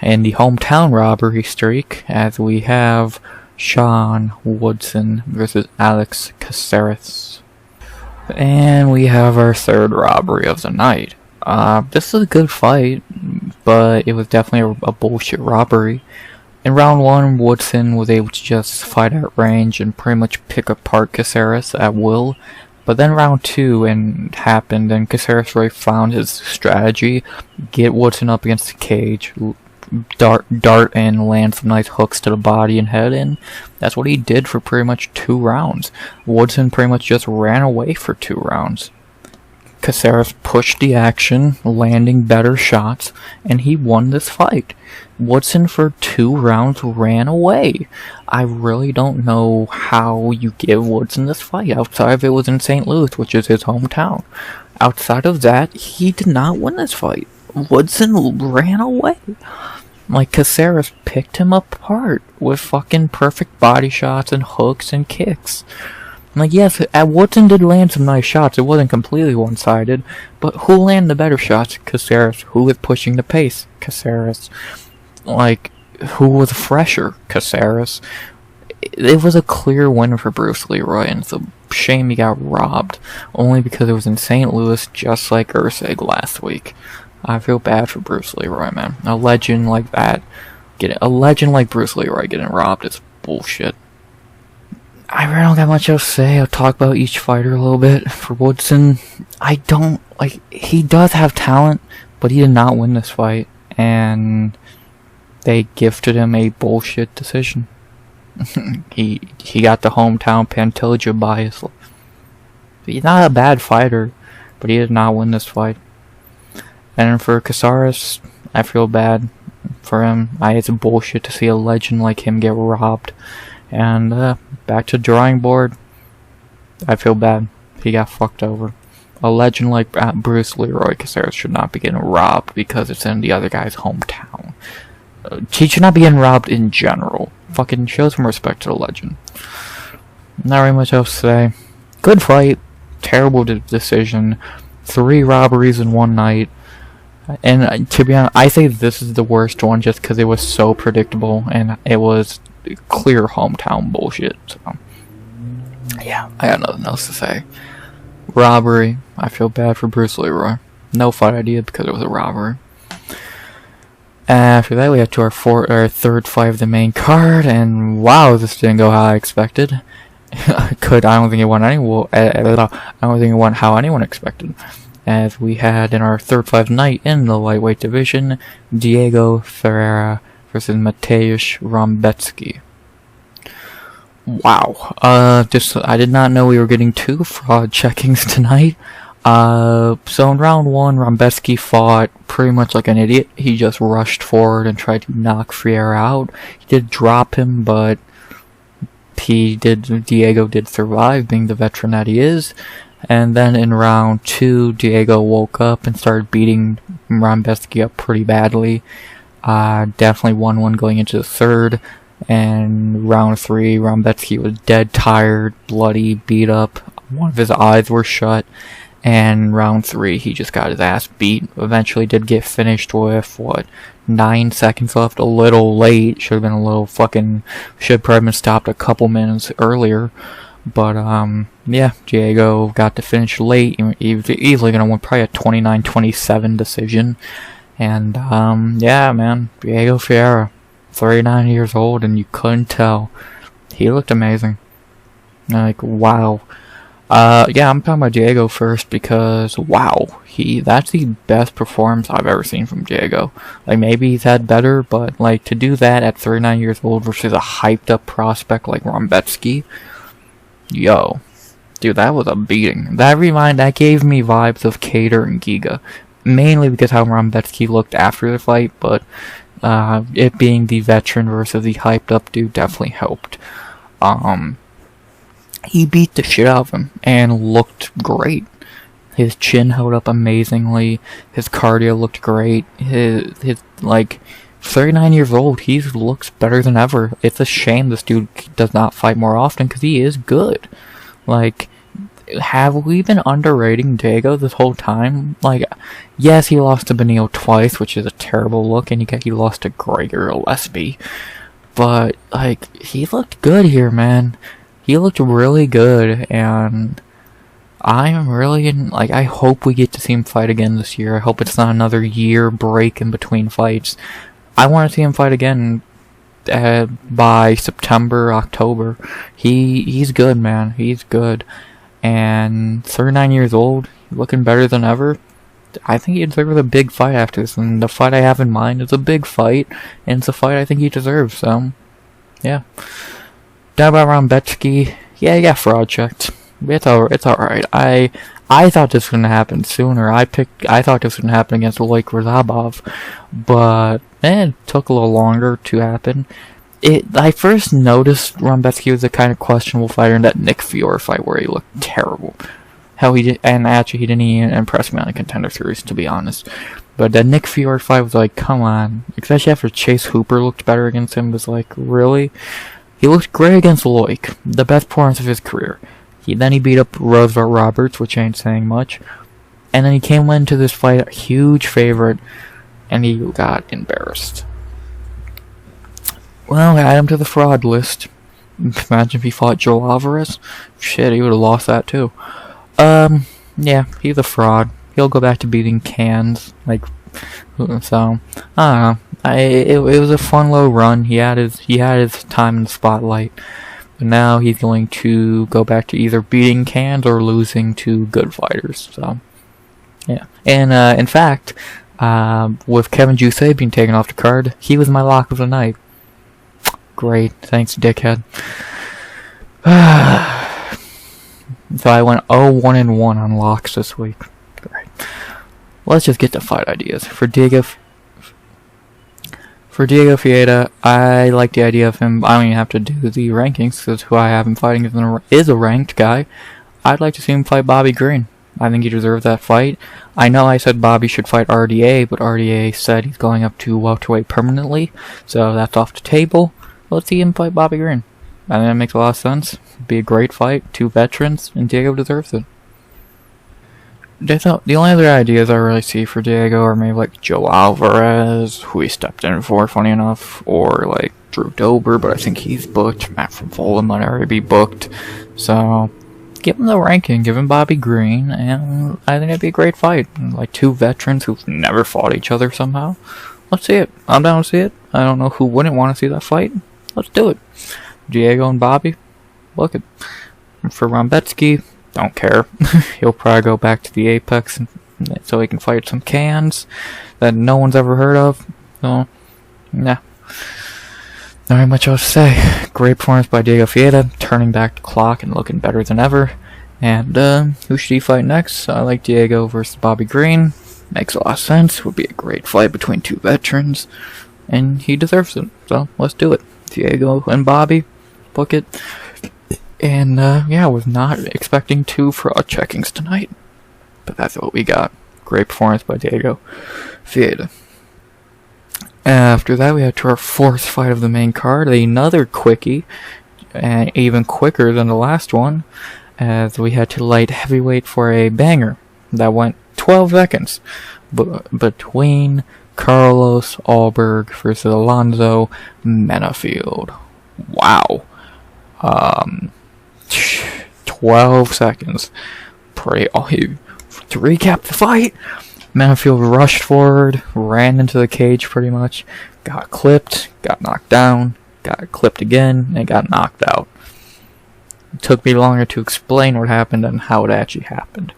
and the hometown robbery streak, as we have Sean Woodson versus Alex Caceres. And we have our third robbery of the night. This is a good fight, but it was definitely a bullshit robbery. In round 1, Woodson was able to just fight at range and pretty much pick apart Caceres at will. But then round 2 happened and Caceres really found his strategy, get Woodson up against the cage, dart and land some nice hooks to the body and head, and that's what he did for pretty much 2 rounds. Woodson pretty much just ran away for 2 rounds. Caceres pushed the action, landing better shots, and he won this fight. Woodson for 2 rounds ran away. I really don't know how you give Woodson this fight outside of it was in St. Louis, which is his hometown. Outside of that, he did not win this fight. Woodson ran away. Like, Caceres picked him apart with fucking perfect body shots and hooks and kicks. Like, yes, Woodson did land some nice shots. It wasn't completely one-sided. But who landed the better shots? Caceres. Who was pushing the pace? Caceres. Like, who was fresher? Caceres. It was a clear win for Bruce Leroy, and it's a shame he got robbed. Only because it was in St. Louis, just like Ursig last week. I feel bad for Bruce Leroy, man. A legend like that, a legend like Bruce Leroy getting robbed is bullshit. I really don't got much else to say. I'll talk about each fighter a little bit. For Woodson, he does have talent, but he did not win this fight, and they gifted him a bullshit decision. he got the hometown Pantelja bias. He's not a bad fighter, but he did not win this fight. And for Caceres, I feel bad for him. It's bullshit to see a legend like him get robbed. And back to drawing board. I feel bad. He got fucked over. A legend like Bruce Leroy Caceres should not be getting robbed because it's in the other guy's hometown. He should not be getting robbed in general. Fucking show some respect to the legend. Not really much else to say. Good fight. Terrible decision. 3 robberies in one night. And to be honest, I say this is the worst one just because it was so predictable and it was clear hometown bullshit. So, yeah, I got nothing else to say. Robbery. I feel bad for Bruce Leroy. No fight idea because it was a robbery. After that, we had to our third fight of the main card, and wow, this didn't go how I expected. I don't think it went how anyone expected. As we had in our third fight of the night in the lightweight division, Diego Ferreira versus Mateusz Rębecki. Wow. I did not know we were getting 2 fraud checkings tonight. So in round 1, Rębecki fought pretty much like an idiot. He just rushed forward and tried to knock Ferreira out. He did drop him, but Diego did survive, being the veteran that he is. And then in round 2, Diego woke up and started beating Rębecki up pretty badly. Definitely won one going into the third. And round 3, Rębecki was dead tired, bloody, beat up. One of his eyes were shut. And round 3, he just got his ass beat. Eventually did get finished with, 9 seconds left. A little late. Should have been a little should probably been stopped a couple minutes earlier. But, yeah, Diego got to finish late. He was easily going to win probably a 29-27 decision. And, yeah, man, Diego Ferreira, 39 years old, and you couldn't tell. He looked amazing. Like, wow. Yeah, I'm talking about Diego first because, wow, that's the best performance I've ever seen from Diego. Like, maybe he's had better, but, like, to do that at 39 years old versus a hyped-up prospect like Rębecki, yo, dude, that was a beating. That gave me vibes of Cater and Giga. Mainly because how Rębecki looked after the fight, but it being the veteran versus the hyped up dude definitely helped. He beat the shit out of him and looked great. His chin held up amazingly. His cardio looked great. His 39 years old, he looks better than ever. It's a shame this dude does not fight more often because he is good. Like, have we been underrating Diego this whole time? Like, yes, he lost to Benio twice, which is a terrible look, and he lost to Gregor Gillespie. But, like, he looked good here, man. He looked really good, and I'm really I hope we get to see him fight again this year. I hope it's not another year break in between fights. I want to see him fight again by September, October. He's good, man. He's good. And 39 years old, looking better than ever. I think he deserves a big fight after this, and the fight I have in mind is a big fight, and it's a fight I think he deserves, so, yeah. Down about Rębecki, yeah, he got fraud checked. It's alright. I thought this was gonna happen sooner. I thought this was gonna happen against Ruziboev, but it took a little longer to happen. I first noticed Rębecki was a kind of questionable fighter in that Nick Fiore fight where he looked terrible. How he did, and actually he didn't even impress me on the Contender Series, to be honest. But that Nick Fiore fight was like, come on. Especially after Chase Hooper looked better against him, was like, really? He looked great against Loic, the best performance of his career. Then he beat up Roosevelt Roberts, which ain't saying much. And then he came into this fight a huge favorite, and he got embarrassed. Well, add him to the fraud list. Imagine if he fought Joe Alvarez. Shit, he would have lost that too. Yeah, he's a fraud. He'll go back to beating cans, like, so, I don't know. It was a fun little run. He had his time in the spotlight. But now he's going to go back to either beating cans or losing to good fighters, so, yeah. And, in fact, with Kevin Juice being taken off the card, he was my lock of the night. Great, thanks, dickhead. So I went 0-1-1 on locks this week. Great. Let's just get to fight ideas. For Diego Ferreira, I like the idea of him. I don't even have to do the rankings because who I have him fighting is a ranked guy. I'd like to see him fight Bobby Green. I think he deserves that fight. I know I said Bobby should fight RDA, but RDA said he's going up to welterweight permanently, so that's off the table. Let's see him fight Bobby Green. I think that makes a lot of sense. It'd be a great fight. Two veterans, and Diego deserves it. The only other ideas I really see for Diego are maybe like Joe Alvarez, who he stepped in for, funny enough, or like Drew Dober, but I think he's booked. Matt from Fulham might already be booked. So, give him the ranking, give him Bobby Green, and I think it'd be a great fight. Like two veterans who've never fought each other somehow. Let's see it. I'm down to see it. I don't know who wouldn't want to see that fight. Let's do it. Diego and Bobby, look it. For Rębecki, don't care. He'll probably go back to the Apex so he can fight some cans that no one's ever heard of. So, nah. Not very much else to say. Great performance by Diego Ferreira, turning back the clock and looking better than ever. And who should he fight next? I like Diego versus Bobby Green. Makes a lot of sense. Would be a great fight between two veterans. And he deserves it. So, let's do it. Diego and Bobby, book it. And, yeah, I was not expecting two fraud checkings tonight. But that's what we got. Great performance by Diego Ferreira. After that, we had to our fourth fight of the main card. Another quickie, and even quicker than the last one, as we had to light heavyweight for a banger that went 12 seconds between Carlos Ulberg versus Alonzo Menifield. Wow. 12 seconds. To recap the fight, Menifield rushed forward, ran into the cage pretty much, got clipped, got knocked down, got clipped again, and got knocked out. It took me longer to explain what happened and how it actually happened.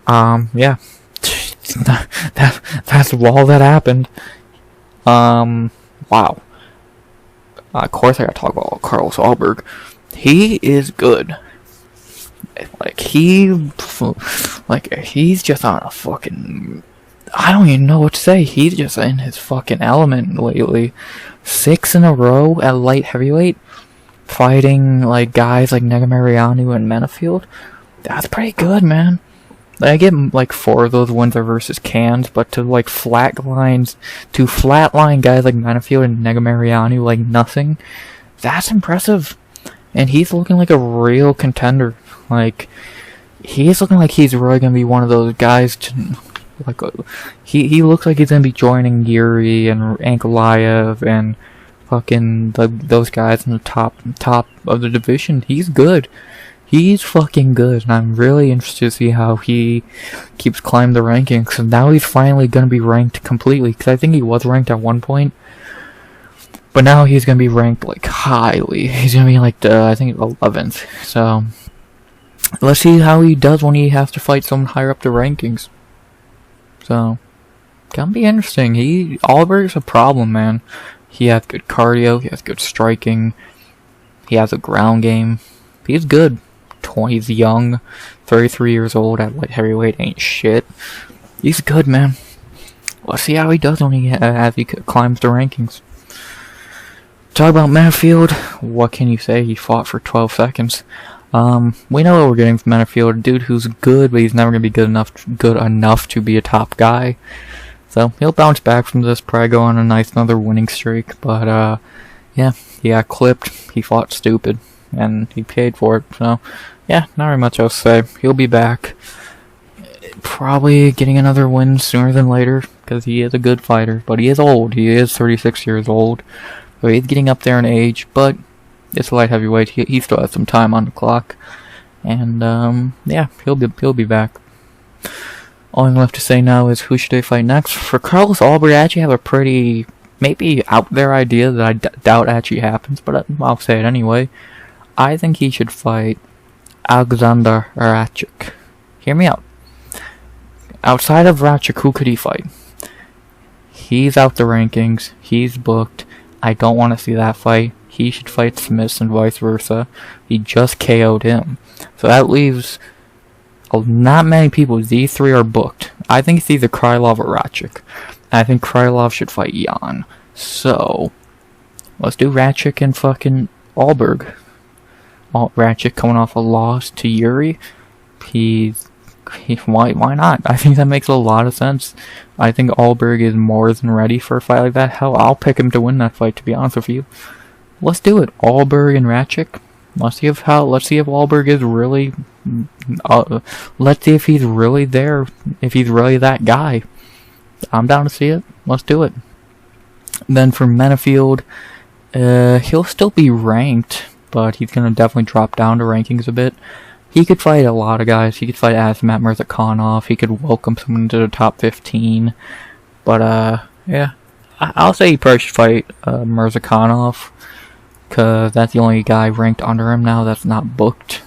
Yeah. That's all that happened. Wow. Of course I gotta talk about Carlos Ulberg. He is good. He's just on a fucking... I don't even know what to say. He's just in his fucking element lately. 6 in a row at light heavyweight. Fighting, like, guys like Negamarianu and Menifield. That's pretty good, man. I get, like, 4 of those wins are versus cans, but to, like, flatline guys like Menifield and Negamarianu like nothing, that's impressive. And he's looking like a real contender. Like, he's looking like he's really gonna be one of those guys to, like, he looks like he's gonna be joining Yuri and Ankalaev and fucking those guys in the top of the division. He's good. He's fucking good, and I'm really interested to see how he keeps climbing the rankings. And now he's finally gonna be ranked completely, because I think he was ranked at one point. But now he's gonna be ranked, like, highly. He's gonna be, like, I think 11th. So, let's see how he does when he has to fight someone higher up the rankings. So, gonna be interesting. Ulberg's a problem, man. He has good cardio, he has good striking, he has a ground game. He's good. He's young, 33 years old at light heavyweight, ain't shit. He's good, man. Let's see how he does as he climbs the rankings. Talk about Menifield. What can you say? He fought for 12 seconds. We know what we're getting from Menifield. A dude who's good, but he's never gonna be good enough to be a top guy. So he'll bounce back from this, probably go on another winning streak. But yeah, he got clipped. He fought stupid, and he paid for it. So yeah, not very much else to say. He'll be back. Probably getting another win sooner than later, because he is a good fighter. But he is old. He is 36 years old. So he's getting up there in age, but it's light heavyweight. He still has some time on the clock. And yeah, he'll be back. All I'm left to say now is who should they fight next? For Carlos Ulberg, I actually have a pretty, maybe out there idea that I doubt actually happens, but I'll say it anyway. I think he should fight Alexander Racik. Hear me out. Outside of Racik, who could he fight? He's out the rankings. He's booked. I don't want to see that fight. He should fight Smith and vice versa. He just KO'd him. So that leaves not many people. These three are booked. I think it's either Krylov or Racik. I think Krylov should fight Jan. So, let's do Racik and fucking Ulberg. Racik coming off a loss to Yuri. Why not? I think that makes a lot of sense. I think Ulberg is more than ready for a fight like that. Hell, I'll pick him to win that fight, to be honest with you. Let's do it. Ulberg and Racik. Let's see if Ulberg is really let's see if he's really there, if he's really that guy. I'm down to see it. Let's do it. Then for Menifield, he'll still be ranked, but he's gonna definitely drop down to rankings a bit. He could fight a lot of guys. He could fight Azamat Murzakanov. He could welcome someone into the top 15. But, yeah. I'll say he probably should fight Murzakanov, because that's the only guy ranked under him now that's not booked.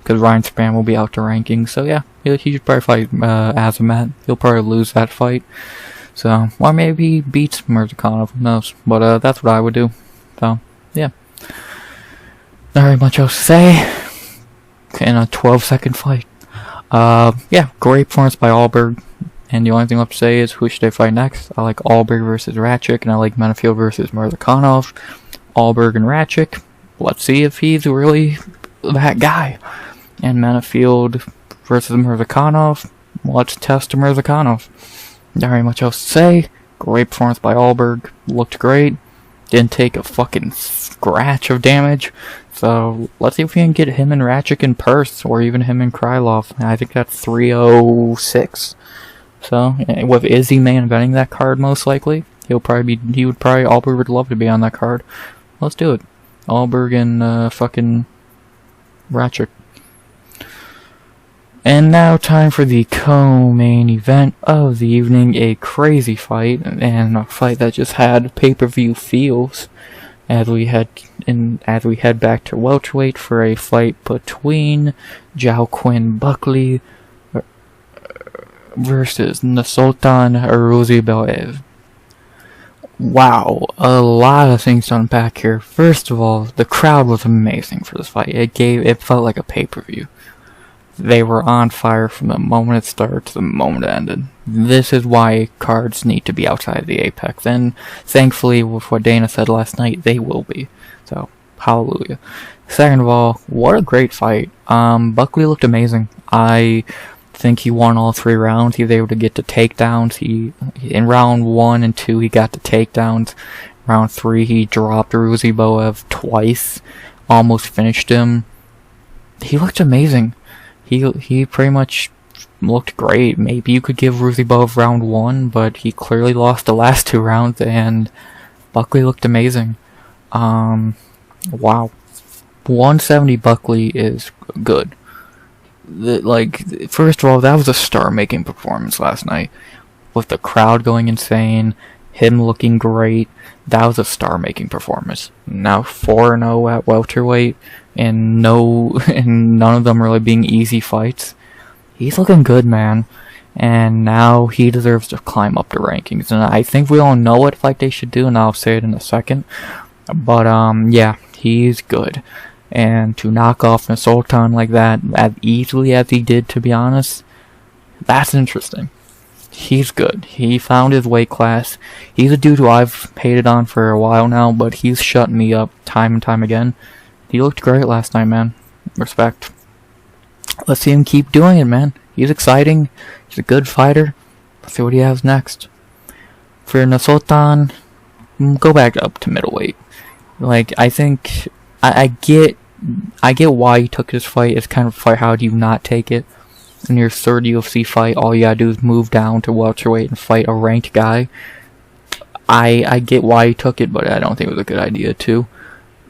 Because Ryan Spann will be out to rankings. So, yeah, he should probably fight Azamat. He'll probably lose that fight. So, or maybe he beats Murzakanov. Who knows? But, that's what I would do. So, yeah. Not very much else to say in a 12-second fight. Yeah, great performance by Ulberg. And the only thing left to say is who should they fight next? I like Ulberg versus Racik, and I like Menifield versus Murzakanov. Ulberg and Racik. Let's see if he's really that guy. And Menifield versus Murzakanov. Let's test Murzakanov. Not very much else to say. Great performance by Ulberg. Looked great. Didn't take a fucking scratch of damage. So, let's see if we can get him and Racik in purse, or even him and Krylov. I think that's 306. So, with Izzy main eventing that card, most likely, Ulberg would love to be on that card. Let's do it. Ulberg and, fucking Racik. And now, time for the co-main event of the evening. A crazy fight, and a fight that just had pay-per-view feels. As we head back to welterweight for a fight between Joaquin Buckley versus Nursulton Ruziboev. Wow, a lot of things to unpack here. First of all, the crowd was amazing for this fight. It felt like a pay-per-view. They were on fire from the moment it started to the moment it ended. This is why cards need to be outside the apex, and thankfully, with what Dana said last night, they will be. So, hallelujah. Second of all, what a great fight. Buckley looked amazing. I think he won all 3 rounds. He was able to get to takedowns. In round 1 and 2, he got the takedowns. Round 3, he dropped Ruziboev twice. Almost finished him. He looked amazing. He pretty much looked great. Maybe you could give Ruziboev round 1, but he clearly lost the last 2 rounds, and Buckley looked amazing. Wow. 170 Buckley is good. First of all, that was a star-making performance last night. With the crowd going insane, him looking great, that was a star-making performance. Now 4-0 at welterweight, and none of them really being easy fights. He's looking good, man. and now he deserves to climb up the rankings. And I think we all know what fight they should do, and I'll say it in a second. But yeah, he's good. And to knock off Nursulton like that, as easily as he did, to be honest, that's interesting. He's good. He found his weight class. He's a dude who I've hated on for a while now, but he's shut me up time and time again. He looked great last night, man. Respect. Let's see him keep doing it, man. He's exciting. He's a good fighter. Let's see what he has next. For Nursulton, go back up to middleweight. Like, I think I get why he took this fight. It's kind of a fight, how do you not take it? In your third UFC fight, all you gotta do is move down to welterweight and fight a ranked guy. I get why he took it, but I don't think it was a good idea too.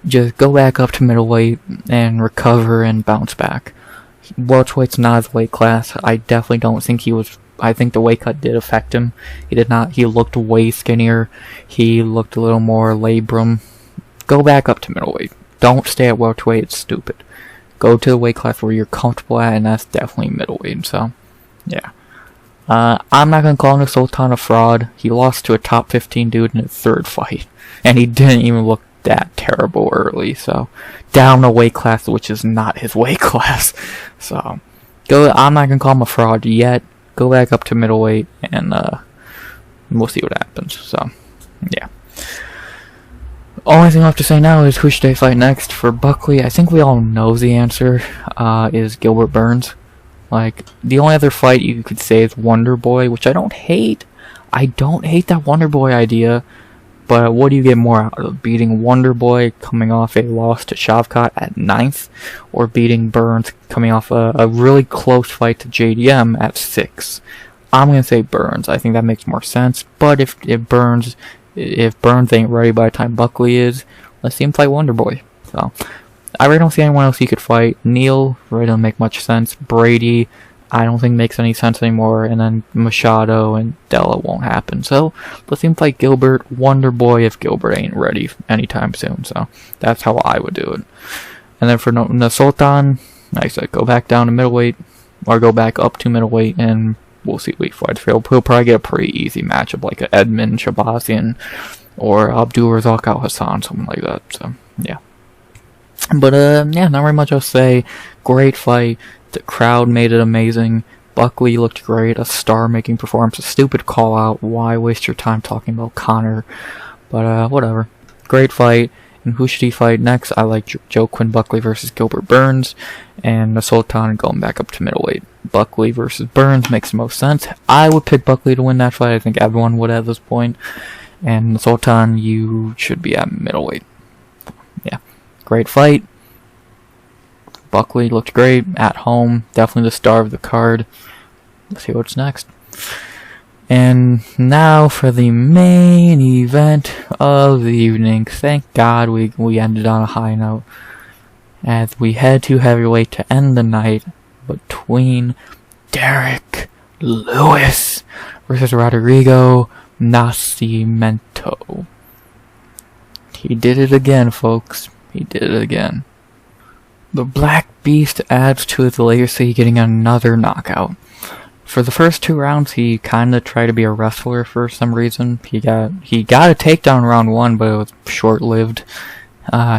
Just go back up to middleweight and recover and bounce back. Welterweight's not his weight class. I definitely don't think he was. I think the weight cut did affect him. He did not. He looked way skinnier. He looked a little more labrum. Go back up to middleweight. Don't stay at welterweight. It's stupid. Go to the weight class where you're comfortable at, and that's definitely middleweight. So, yeah. I'm not going to call Nursulton a fraud. He lost to a top 15 dude in his third fight. And he didn't even look that terrible early. So, down a weight class, which is not his weight class. So, I'm not going to call him a fraud yet. Go back up to middleweight, and we'll see what happens. So, yeah. Only thing I have to say now is who should they fight next? For Buckley, I think we all know the answer, is Gilbert Burns. Like, the only other fight you could say is Wonder Boy, which I don't hate. I don't hate that Wonder Boy idea, but what do you get more out of? Beating Wonder Boy coming off a loss to Shavkat at 9th, or beating Burns coming off a really close fight to JDM at 6th? I'm going to say Burns. I think that makes more sense, but if Burns ain't ready by the time Buckley is, let's see him fight Wonder Boy. So, I really don't see anyone else he could fight. Neal really doesn't make much sense. Brady, I don't think makes any sense anymore. And then Machado and Della won't happen. So, let's see him fight Gilbert, Wonder Boy, if Gilbert ain't ready anytime soon. So, that's how I would do it. And then for Nursulton, like I said, go back down to middleweight, or go back up to middleweight, and we'll see what he fights. He'll probably get a pretty easy matchup, like an Edmund Shabazian or Abdul Razak Al Hassan, something like that. So, yeah. But, yeah, not very much else to say. Great fight. The crowd made it amazing. Buckley looked great. A star-making performance. A stupid call-out. Why waste your time talking about Connor? But, whatever. Great fight. And who should he fight next? I like Joaquin Buckley versus Gilbert Burns. And Nursulton going back up to middleweight. Buckley versus Burns makes the most sense. I would pick Buckley to win that fight. I think everyone would at this point. And Nursulton, you should be at middleweight. Yeah. Great fight. Buckley looked great at home. Definitely the star of the card. Let's see what's next. And now for the main event of the evening. Thank God we ended on a high note, as we head to heavyweight to end the night between Derrick Lewis versus Rodrigo Nascimento. He did it again, folks. He did it again. The Black Beast adds to his legacy, getting another knockout. For the first 2 rounds, he kind of tried to be a wrestler for some reason. He got a takedown in round 1, but it was short-lived.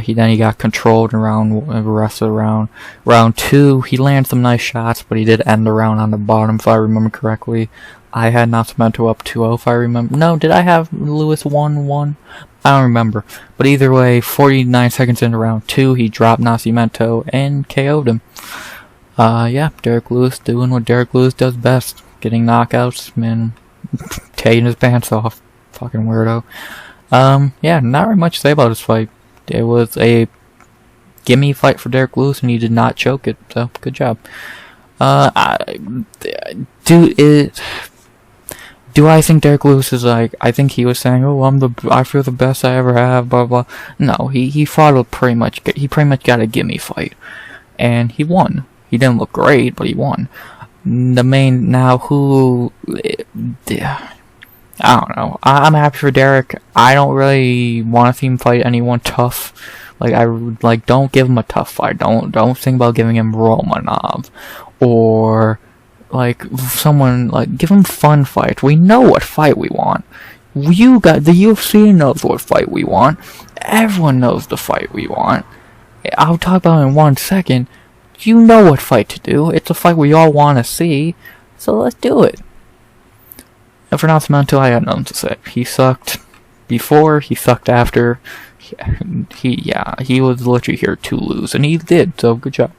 He got controlled in the rest of the round. Round 2, he landed some nice shots, but he did end the round on the bottom, if I remember correctly. I had Nascimento up 2-0, if I remember. No, did I have Lewis 1-1? I don't remember. But either way, 49 seconds into round 2, he dropped Nascimento and KO'd him. Yeah, Derrick Lewis doing what Derrick Lewis does best. Getting knockouts, man. Taking his pants off. Fucking weirdo. Yeah, not very much to say about this fight. It was a gimme fight for Derrick Lewis, and he did not choke it, so good job. Do I think Derrick Lewis is like, I think he was saying, oh, I feel the best I ever have, blah, blah. No, he fought he pretty much got a gimme fight. And he won. He didn't look great, but he won. I don't know. I'm happy for Derrick. I don't really want to see him fight anyone tough. Don't give him a tough fight. Don't think about giving him Romanov or like, someone, like, give them fun fights. We know what fight we want. The UFC knows what fight we want. Everyone knows the fight we want. I'll talk about it in 1 second. You know what fight to do. It's a fight we all want to see. So let's do it. And for Nursulton, I got nothing to say. He sucked before, he sucked after. He was literally here to lose, and he did, so good job.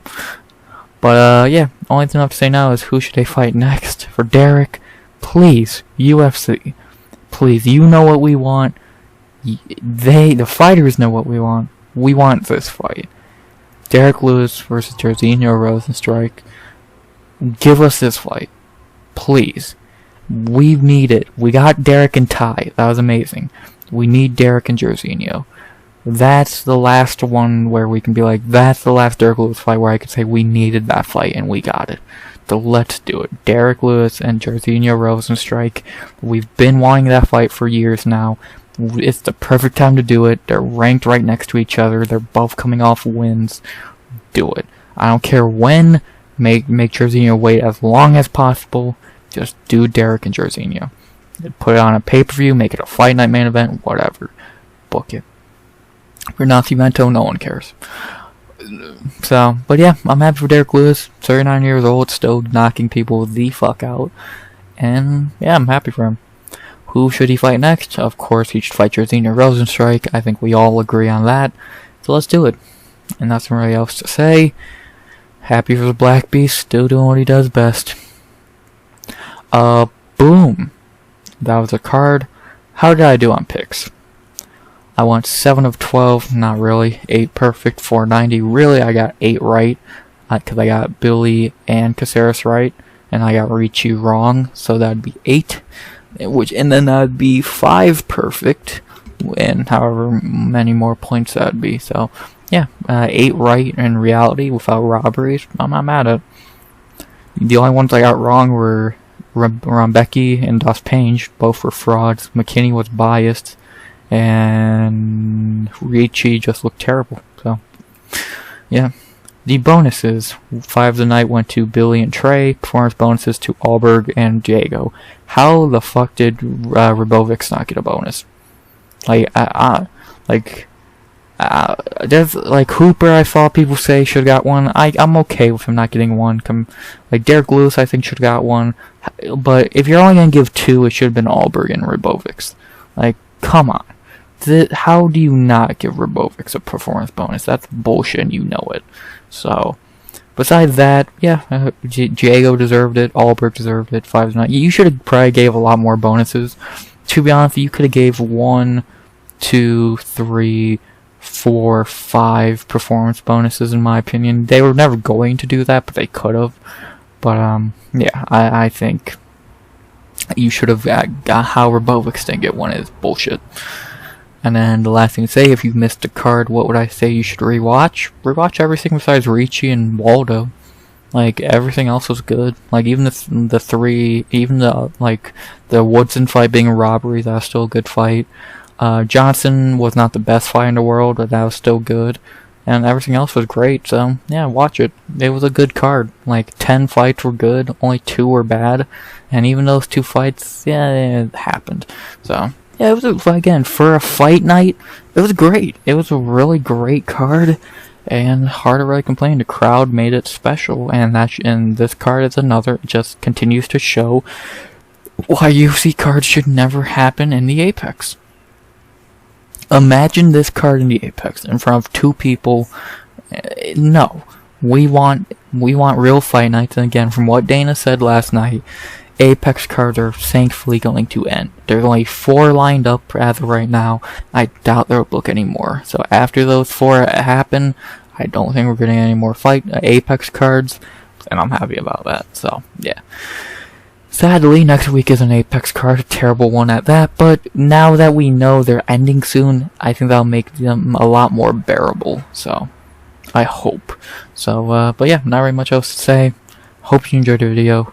But, yeah, only thing I have to say now is who should they fight next? For Derrick, please, UFC. Please, you know what we want. The fighters know what we want. We want this fight. Derrick Lewis versus Jairzinho Rozenstruik. Give us this fight. Please. We need it. We got Derrick and Ty. That was amazing. We need Derrick and Jairzinho. That's the last one where we can be like, that's the last Derrick Lewis fight where I could say we needed that fight and we got it. So let's do it. Derrick Lewis and Jairzinho Rozenstruik. We've been wanting that fight for years now. It's the perfect time to do it. They're ranked right next to each other. They're both coming off wins. Do it. I don't care when. Make Jairzinho wait as long as possible. Just do Derrick and Jairzinho. Put it on a pay-per-view. Make it a fight night main event. Whatever. Book it. For Nursulton, no one cares. So, but yeah, I'm happy for Derrick Lewis. 39 years old, still knocking people the fuck out. And yeah, I'm happy for him. Who should he fight next? Of course, he should fight Jairzinho Rozenstruik. I think we all agree on that. So let's do it. And nothing really else to say. Happy for the Black Beast, still doing what he does best. Boom. That was a card. How did I do on picks? I went 7 of 12, not really. 8 perfect, 490. Really, I got 8 right, because I got Billy and Caceres right, and I got Ricci wrong, so that'd be 8. And then that'd be 5 perfect, and however many more points that'd be. So, yeah, 8 right in reality without robberies. I'm not mad at it. The only ones I got wrong were Rębecki and Despaigne. Both were frauds. McKinney was biased. And Ricci just looked terrible. So, yeah. The bonuses. 5 of the night went to Billy and Trey. Performance bonuses to Ulberg and Diego. How the fuck did Ribovics not get a bonus? There's like Hooper. I saw people say should have got one. I'm okay with him not getting one. Like Derrick Lewis, I think should have got one. But if you're only gonna give 2, it should have been Ulberg and Ribovics. Like, come on. How do you not give Ribovics a performance bonus? That's bullshit and you know it. So, besides that, yeah, Diego deserved it, Ulberg deserved it, 5 of 9. You should have probably gave a lot more bonuses. To be honest, you could have gave 1, 2, 3, 4, 5 performance bonuses in my opinion. They were never going to do that, but they could have. But, yeah, I think you should have got how Ribovics didn't get one is bullshit. And then the last thing to say, if you missed a card, what would I say you should rewatch? Rewatch everything besides Ricci and Waldo. Like, everything else was good. Like, even the 3, even the Woodson fight being a robbery, that was still a good fight. Johnson was not the best fight in the world, but that was still good. And everything else was great, so, yeah, watch it. It was a good card. Like, 10 fights were good, only 2 were bad. And even those 2 fights, yeah, it happened. So, yeah, it was, again, for a fight night, it was great. It was a really great card, and hard to really complain. The crowd made it special, and this card is another, it just continues to show why UFC cards should never happen in the Apex. Imagine this card in the Apex in front of 2 people. No. We want real fight nights, and again, from what Dana said last night, Apex cards are thankfully going to end. There's only 4 lined up as of right now. I doubt they'll book any more. So after those 4 happen, I don't think we're getting any more Apex cards, and I'm happy about that. So, yeah. Sadly, next week is an Apex card, a terrible one at that, but now that we know they're ending soon, I think that'll make them a lot more bearable. So, I hope. So, but yeah, not very much else to say. Hope you enjoyed the video.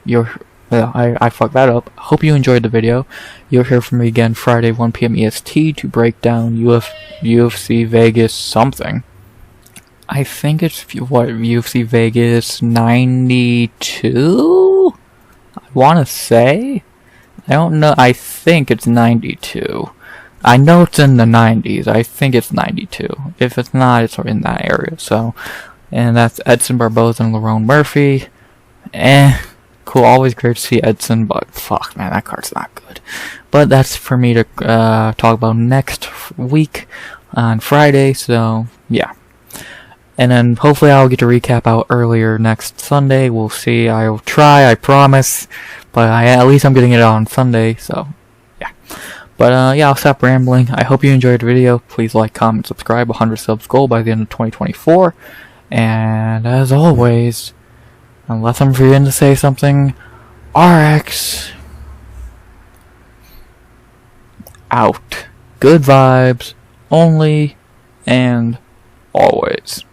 I fucked that up. Hope you enjoyed the video. You'll hear from me again Friday, 1 PM EST to break down UFC Vegas something. I think it's, UFC Vegas 92? want to say, I don't know, I think it's 92. I know it's in the 90s. I think it's 92. If it's not, it's in that area. So, and that's Edson Barboza and Lerone Murphy. Cool. Always great to see Edson, but fuck, man, that card's not good. But that's for me to talk about next week on Friday. So, yeah. And then hopefully I'll get to recap out earlier next Sunday. We'll see. I'll try. I promise. But at least I'm getting it out on Sunday. So, yeah. But, yeah, I'll stop rambling. I hope you enjoyed the video. Please like, comment, subscribe. 100 subs goal by the end of 2024. And, as always, unless I'm forgetting to say something, RX out. Good vibes, only, and always.